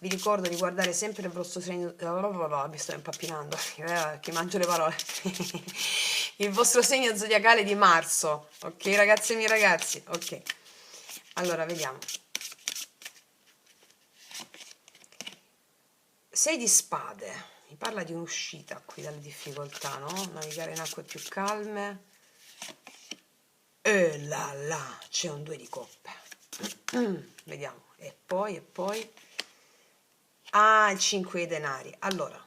Vi ricordo di guardare sempre il vostro segno, mi sto impappinando, che mangio le parole, il vostro segno zodiacale di marzo, ok ragazzi e miei ragazzi, ok. Allora, vediamo. 6 di spade, mi parla di un'uscita qui dalle difficoltà, no? Navigare in acque più calme. E là, c'è un 2 di coppe. Vediamo, e poi... Ah, il 5 di denari. Allora,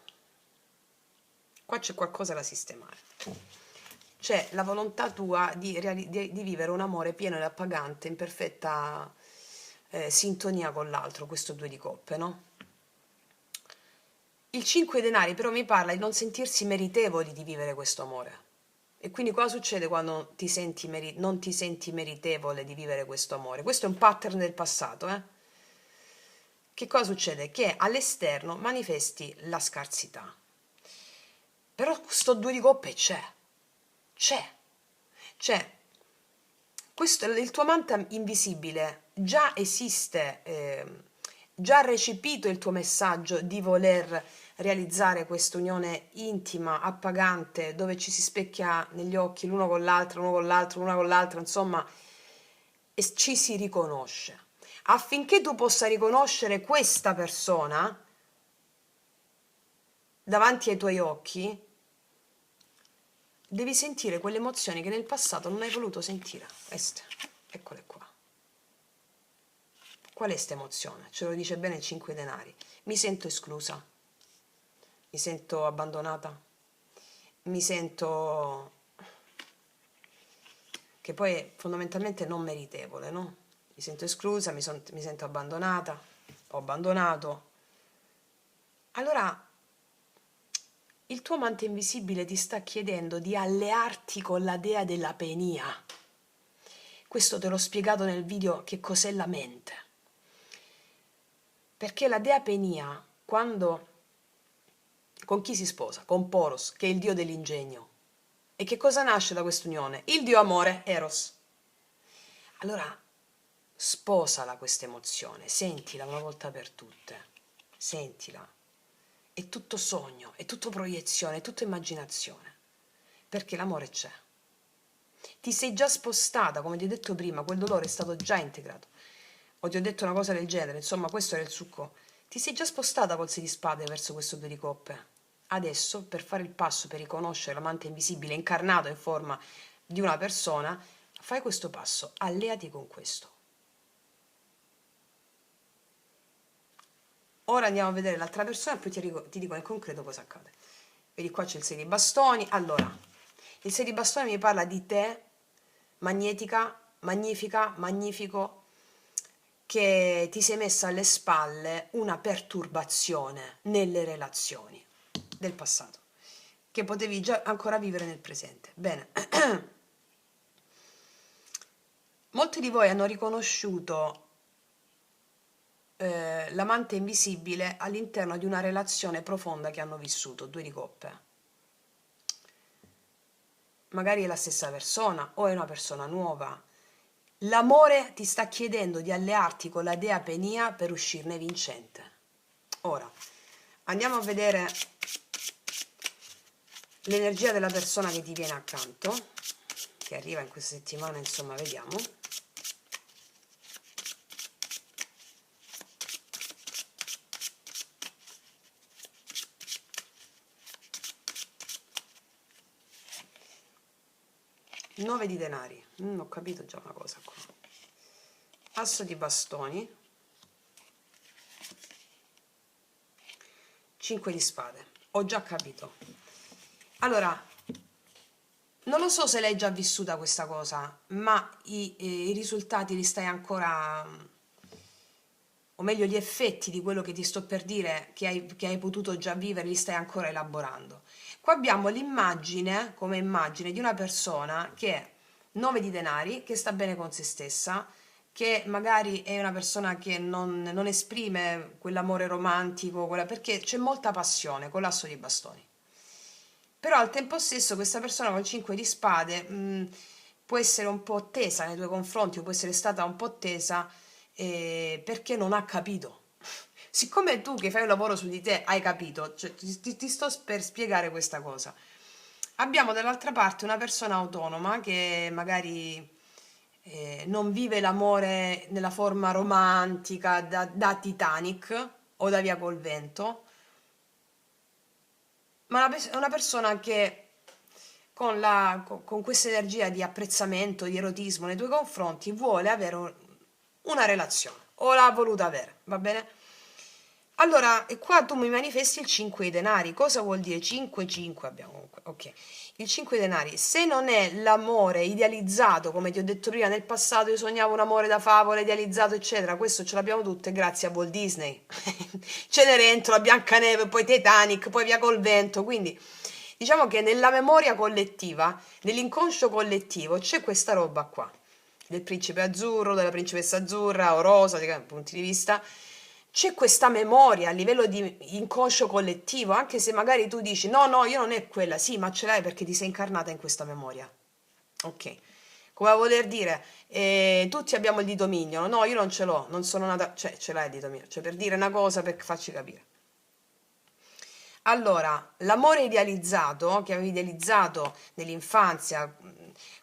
qua c'è qualcosa da sistemare. C'è la volontà tua di vivere un amore pieno ed appagante, in perfetta sintonia con l'altro, questo 2 di coppe, no? Il 5 denari però mi parla di non sentirsi meritevoli di vivere questo amore. E quindi cosa succede quando non ti senti meritevole di vivere questo amore? Questo è un pattern del passato, Che cosa succede? Che all'esterno manifesti la scarsità. Però questo 2 di coppe c'è. Questo, il tuo amante invisibile già esiste, già ha recepito il tuo messaggio di voler realizzare questa unione intima, appagante, dove ci si specchia negli occhi l'uno con l'altro, l'una con l'altra, insomma, e ci si riconosce. Affinché tu possa riconoscere questa persona davanti ai tuoi occhi, devi sentire quelle emozioni che nel passato non hai voluto sentire. Queste, eccole qua. Qual è questa emozione? Ce lo dice bene il 5 denari. Mi sento esclusa, mi sento abbandonata, mi sento che poi è fondamentalmente non meritevole, no? Mi sento esclusa, mi sento abbandonata, ho abbandonato. Allora, il tuo amante invisibile ti sta chiedendo di allearti con la dea della penia. Questo te l'ho spiegato nel video che cos'è la mente. Perché la dea Penia, quando con chi si sposa? Con Poros, che è il dio dell'ingegno. E che cosa nasce da quest'unione? Il dio amore, Eros. Allora, sposala questa emozione, sentila una volta per tutte, sentila. È tutto sogno, è tutto proiezione, è tutto immaginazione, perché l'amore c'è. ti sei già spostata, come ti ho detto prima, quel dolore è stato già integrato. O ti ho detto una cosa del genere, insomma, questo era il succo. Ti sei già spostata col 6 di spade verso questo 2 di coppe. Adesso, per fare il passo, per riconoscere l'amante invisibile incarnato in forma di una persona, fai questo passo, alleati con questo. Ora andiamo a vedere l'altra persona e poi ti dico in concreto cosa accade. Vedi qua c'è il 6 di bastoni. Allora, il 6 di bastoni mi parla di te, magnetica, magnifica, magnifico, che ti sei messa alle spalle una perturbazione nelle relazioni del passato, che potevi già ancora vivere nel presente. Bene. Molti di voi hanno riconosciuto l'amante invisibile all'interno di una relazione profonda che hanno vissuto, 2 di coppe. Magari è la stessa persona o è una persona nuova. L'amore ti sta chiedendo di allearti con la dea Penia per uscirne vincente. Ora, andiamo a vedere l'energia della persona che ti viene accanto, che arriva in questa settimana, insomma, vediamo. Nove di denari, ho capito già una cosa qua. Asso di bastoni, 5 di spade, ho già capito. Allora, non lo so se l'hai già vissuta questa cosa, ma i risultati li stai ancora, o meglio gli effetti di quello che ti sto per dire, che hai potuto già vivere, li stai ancora elaborando. Qua abbiamo l'immagine, come immagine, di una persona che 9 di denari, che sta bene con se stessa, che magari è una persona che non esprime quell'amore romantico, perché c'è molta passione con l'asso di bastoni. Però al tempo stesso questa persona con 5 di spade può essere un po' tesa nei tuoi confronti, o può essere stata un po' tesa perché non ha capito. Siccome tu che fai un lavoro su di te hai capito, cioè, ti sto per spiegare questa cosa. Abbiamo dall'altra parte una persona autonoma che magari non vive l'amore nella forma romantica da Titanic o da Via col vento, ma è una persona che con questa energia di apprezzamento, di erotismo nei tuoi confronti vuole avere una relazione o l'ha voluta avere, va bene? Allora, e qua tu mi manifesti il 5 di denari. Cosa vuol dire 5, 5 abbiamo comunque, ok. Il 5 di denari, se non è l'amore idealizzato, come ti ho detto prima, nel passato io sognavo un amore da favola, idealizzato, eccetera, questo ce l'abbiamo tutte grazie a Walt Disney. Cenerentola, Biancaneve, poi Titanic, poi Via col vento, quindi diciamo che nella memoria collettiva, nell'inconscio collettivo, c'è questa roba qua, del principe azzurro, della principessa azzurra o rosa, di punti di vista, c'è questa memoria a livello di inconscio collettivo, anche se magari tu dici no, no, io non è quella, sì, ma ce l'hai perché ti sei incarnata in questa memoria. Ok, come a voler dire, tutti abbiamo il dito mignolo, no, io non ce l'ho, non sono nata, cioè ce l'hai il dito mignolo, cioè per dire una cosa, per farci capire. Allora, l'amore idealizzato, che avevi idealizzato nell'infanzia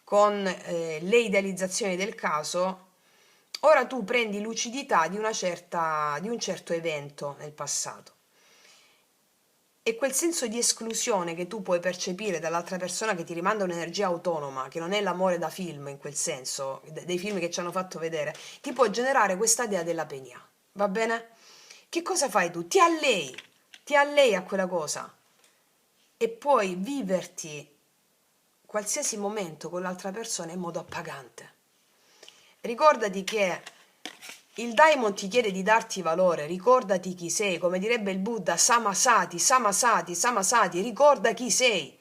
con le idealizzazioni del caso, ora tu prendi lucidità di un certo evento nel passato. E quel senso di esclusione che tu puoi percepire dall'altra persona che ti rimanda un'energia autonoma, che non è l'amore da film in quel senso, dei film che ci hanno fatto vedere, ti può generare questa idea della penia. Va bene? Che cosa fai tu? Ti allei a quella cosa e puoi viverti qualsiasi momento con l'altra persona in modo appagante. Ricordati che il Daimon ti chiede di darti valore, ricordati chi sei, come direbbe il Buddha, Samasati, Samasati, Samasati, ricorda chi sei.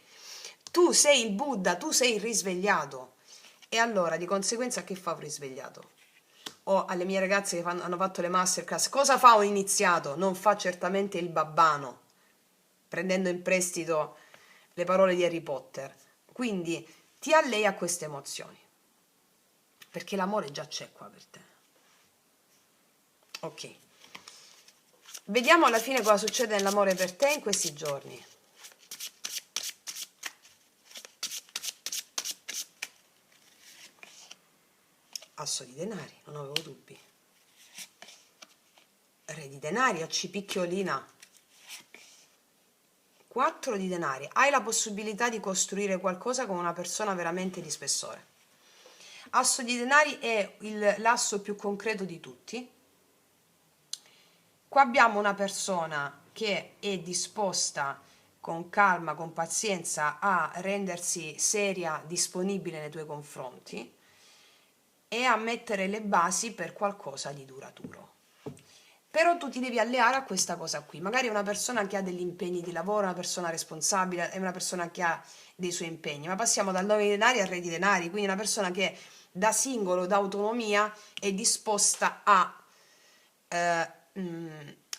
Tu sei il Buddha, tu sei il risvegliato. E allora, di conseguenza, che fa un risvegliato? O alle mie ragazze che hanno fatto le masterclass, cosa fa un iniziato? Non fa certamente il babbano, prendendo in prestito le parole di Harry Potter. Quindi ti allei a queste emozioni, perché l'amore già c'è qua per te. Ok, vediamo alla fine cosa succede nell'amore per te in questi giorni. Asso di denari, non avevo dubbi. Re di denari, AC picchiolina. 4 di denari. Hai la possibilità di costruire qualcosa con una persona veramente di spessore. Asso di denari è l'asso più concreto di tutti. Qua abbiamo una persona che è disposta con calma, con pazienza a rendersi seria, disponibile nei tuoi confronti e a mettere le basi per qualcosa di duraturo. Però tu ti devi alleare a questa cosa qui. Magari è una persona che ha degli impegni di lavoro, una persona responsabile, è una persona che ha dei suoi impegni, ma passiamo dal 9 di denari al re di denari, quindi una persona che da singolo, da autonomia, è disposta a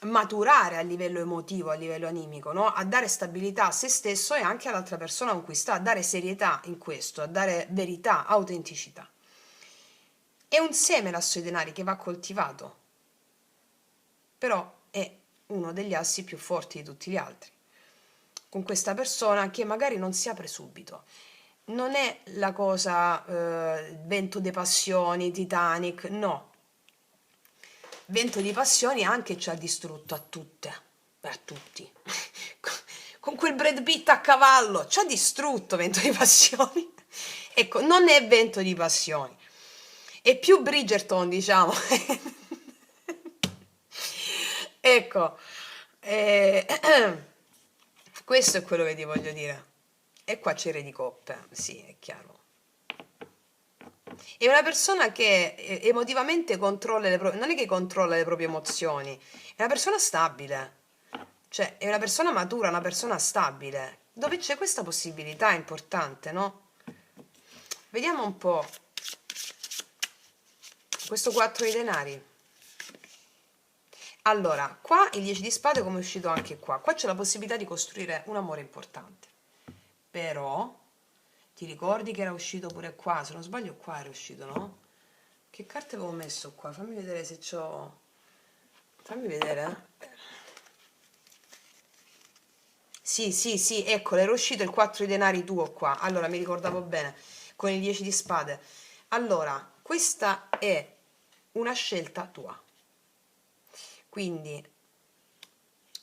maturare a livello emotivo, a livello animico, no? A dare stabilità a se stesso e anche all'altra persona con cui sta, a dare serietà in questo, a dare verità, autenticità. È un seme l'asso di denari che va coltivato, però è uno degli assi più forti di tutti gli altri. Con questa persona che magari non si apre subito. Non è la cosa vento de passioni, Titanic, no. Vento di passioni anche ci ha distrutto a tutte, a tutti. Con quel Brad Pitt a cavallo ci ha distrutto Vento di passioni. Ecco, non è Vento di passioni, è più Bridgerton, diciamo. Ecco, eh, questo è quello che ti voglio dire. E qua c'è Re di coppe, sì, è chiaro. È una persona che emotivamente controlla le proprie, non è che controlla le proprie emozioni, è una persona stabile, cioè è una persona matura, una persona stabile, dove c'è questa possibilità importante, no? Vediamo un po' questo 4 di denari. Allora, qua il 10 di spade come è uscito anche qua. Qua c'è la possibilità di costruire un amore importante. Però, ti ricordi che era uscito pure qua? Se non sbaglio qua era uscito, no? Che carte avevo messo qua? Fammi vedere se c'ho... Fammi vedere. Sì, sì, sì, ecco, era uscito il 4 di denari tuo qua. Allora, mi ricordavo bene, con il 10 di spade. Allora, questa è una scelta tua. Quindi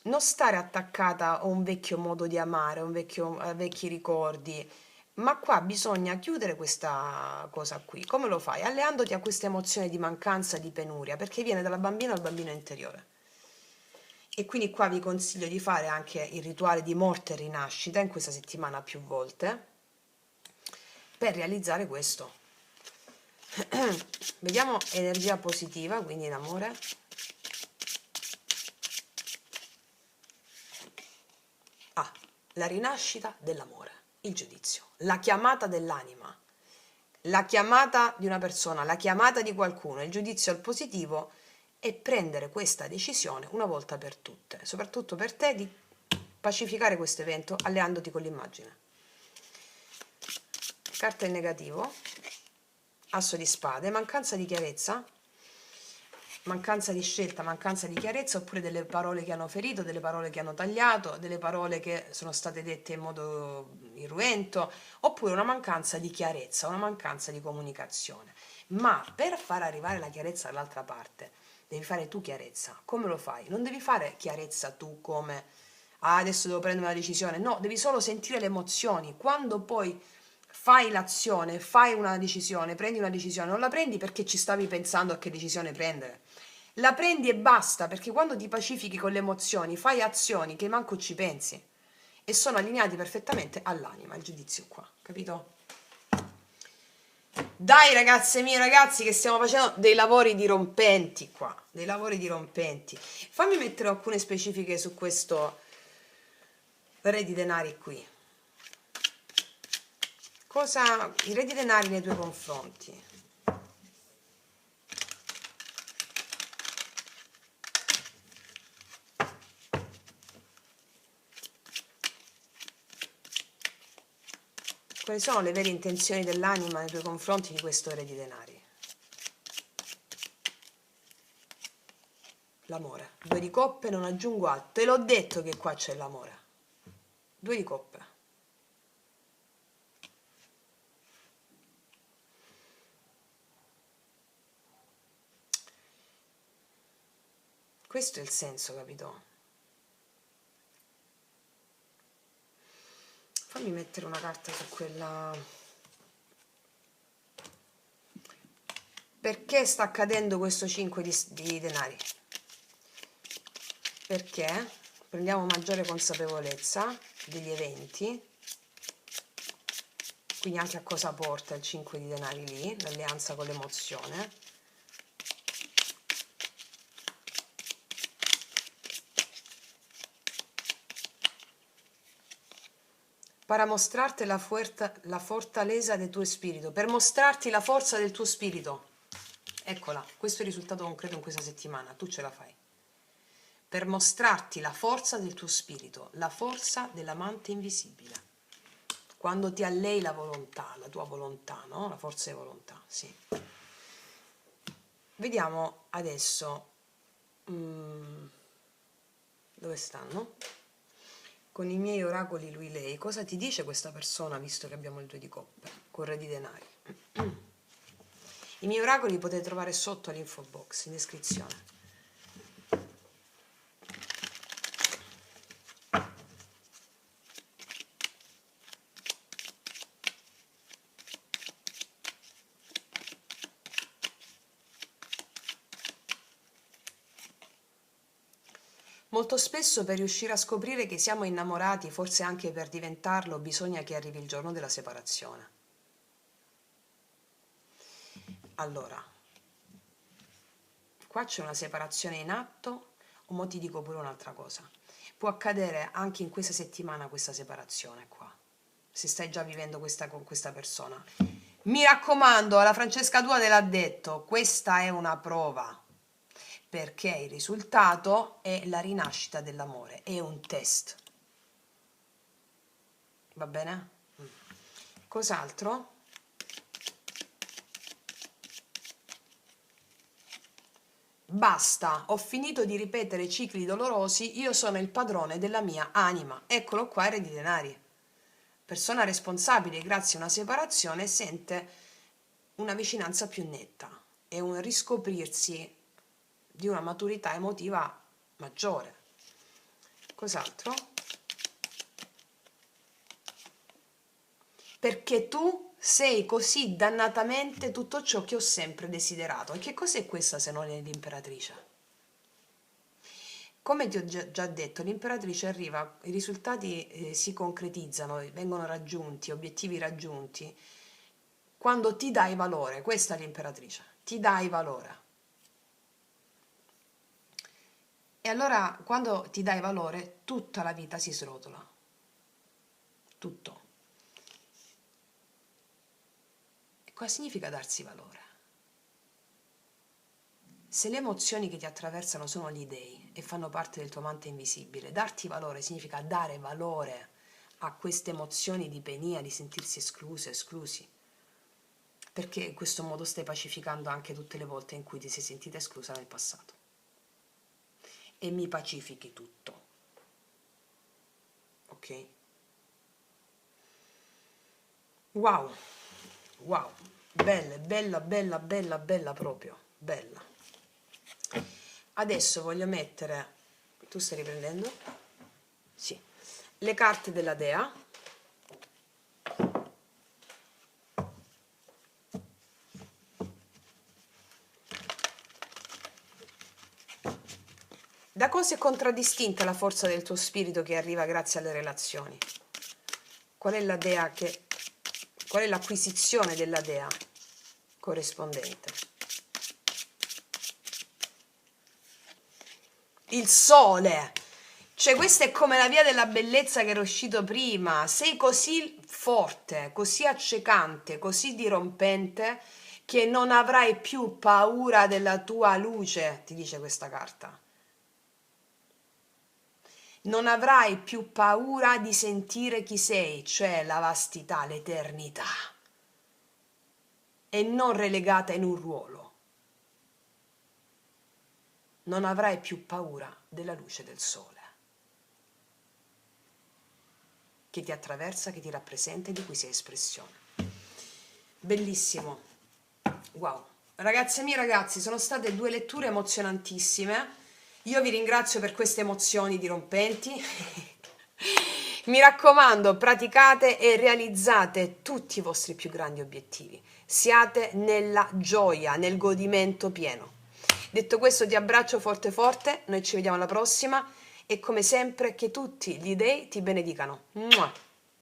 non stare attaccata a un vecchio modo di amare, a vecchi ricordi, ma qua bisogna chiudere questa cosa qui. Come lo fai? Alleandoti a questa emozione di mancanza, di penuria, perché viene dalla bambina al bambino interiore. E quindi qua vi consiglio di fare anche il rituale di morte e rinascita in questa settimana più volte per realizzare questo. Vediamo energia positiva, quindi in amore. Ah, la rinascita dell'amore, il giudizio, la chiamata dell'anima, la chiamata di una persona, la chiamata di qualcuno, il giudizio al positivo e prendere questa decisione una volta per tutte, soprattutto per te, di pacificare questo evento alleandoti con l'immagine. Carta in negativo, asso di spade, mancanza di chiarezza, mancanza di scelta, mancanza di chiarezza, oppure delle parole che hanno ferito, delle parole che hanno tagliato, delle parole che sono state dette in modo irruento, oppure una mancanza di chiarezza, una mancanza di comunicazione. Ma per far arrivare la chiarezza dall'altra parte, devi fare tu chiarezza. Come lo fai? Non devi fare chiarezza tu come adesso devo prendere una decisione, no, devi solo sentire le emozioni. Quando poi fai l'azione, fai una decisione, prendi una decisione, non la prendi perché ci stavi pensando a che decisione prendere. La prendi e basta, perché quando ti pacifichi con le emozioni, fai azioni che manco ci pensi e sono allineati perfettamente all'anima, il giudizio qua, capito? Dai ragazze mie, ragazzi, che stiamo facendo dei lavori dirompenti qua, dei lavori dirompenti. Fammi mettere alcune specifiche su questo re di denari qui. Cosa i re di denari nei tuoi confronti? Quali sono le vere intenzioni dell'anima nei tuoi confronti di questo re di denari? L'amore. 2 di coppe, non aggiungo altro. Te l'ho detto che qua c'è l'amore. 2 di coppe. Questo è il senso, capito? Fammi mettere una carta su quella. Perché sta accadendo questo 5 di denari? Perché prendiamo maggiore consapevolezza degli eventi, quindi anche a cosa porta il 5 di denari lì, l'alleanza con l'emozione. Para mostrarti la fortaleza del tuo spirito, per mostrarti la forza del tuo spirito. Eccola, questo è il risultato concreto in questa settimana, tu ce la fai. Per mostrarti la forza del tuo spirito, la forza dell'amante invisibile. Quando ti allei la volontà, la tua volontà, no? La forza di volontà, sì. Vediamo adesso dove stanno. Con i miei oracoli lui lei, cosa ti dice questa persona visto che abbiamo il 2 di coppe, con re di denari? I miei oracoli li potete trovare sotto all'info box, in descrizione. Molto spesso per riuscire a scoprire che siamo innamorati, forse anche per diventarlo, bisogna che arrivi il giorno della separazione. Allora, qua c'è una separazione in atto, o mo ti dico pure un'altra cosa. Può accadere anche in questa settimana questa separazione qua, se stai già vivendo con questa persona. Mi raccomando, la Francesca Tua te l'ha detto, questa è una prova, perché il risultato è la rinascita dell'amore, è un test. Va bene? Cos'altro? Basta, ho finito di ripetere cicli dolorosi, io sono il padrone della mia anima. Eccolo qua, il re di denari. Persona responsabile, grazie a una separazione, sente una vicinanza più netta e un riscoprirsi di una maturità emotiva maggiore. Cos'altro? Perché tu sei così dannatamente tutto ciò che ho sempre desiderato. E che cos'è questa se non è l'imperatrice? Come ti ho già detto, l'imperatrice arriva, i risultati si concretizzano, vengono raggiunti, obiettivi raggiunti, quando ti dai valore. Questa è l'imperatrice, ti dai valore. E allora, quando ti dai valore, tutta la vita si srotola. Tutto. E cosa significa darsi valore? Se le emozioni che ti attraversano sono gli dèi e fanno parte del tuo amante invisibile, darti valore significa dare valore a queste emozioni di penia, di sentirsi esclusi, perché in questo modo stai pacificando anche tutte le volte in cui ti sei sentita esclusa nel passato. E mi pacifichi tutto. Ok? Wow, wow, bella proprio, bella. Adesso voglio mettere, tu stai riprendendo? Sì, le carte della dea. Da cosa è contraddistinta la forza del tuo spirito che arriva grazie alle relazioni? Qual è la dea qual è l'acquisizione della dea corrispondente? Il sole. Cioè, questa è come la via della bellezza che era uscito prima. Sei così forte, così accecante, così dirompente che non avrai più paura della tua luce, ti dice questa carta. Non avrai più paura di sentire chi sei, cioè la vastità, l'eternità, e non relegata in un ruolo. Non avrai più paura della luce del sole, che ti attraversa, che ti rappresenta e di cui sei espressione. Bellissimo. Wow. Ragazze mie, ragazzi, sono state 2 letture emozionantissime. Io vi ringrazio per queste emozioni dirompenti. Mi raccomando, praticate e realizzate tutti i vostri più grandi obiettivi. Siate nella gioia, nel godimento pieno. Detto questo, ti abbraccio forte forte, noi ci vediamo alla prossima e come sempre che tutti gli dei ti benedicano. Mua!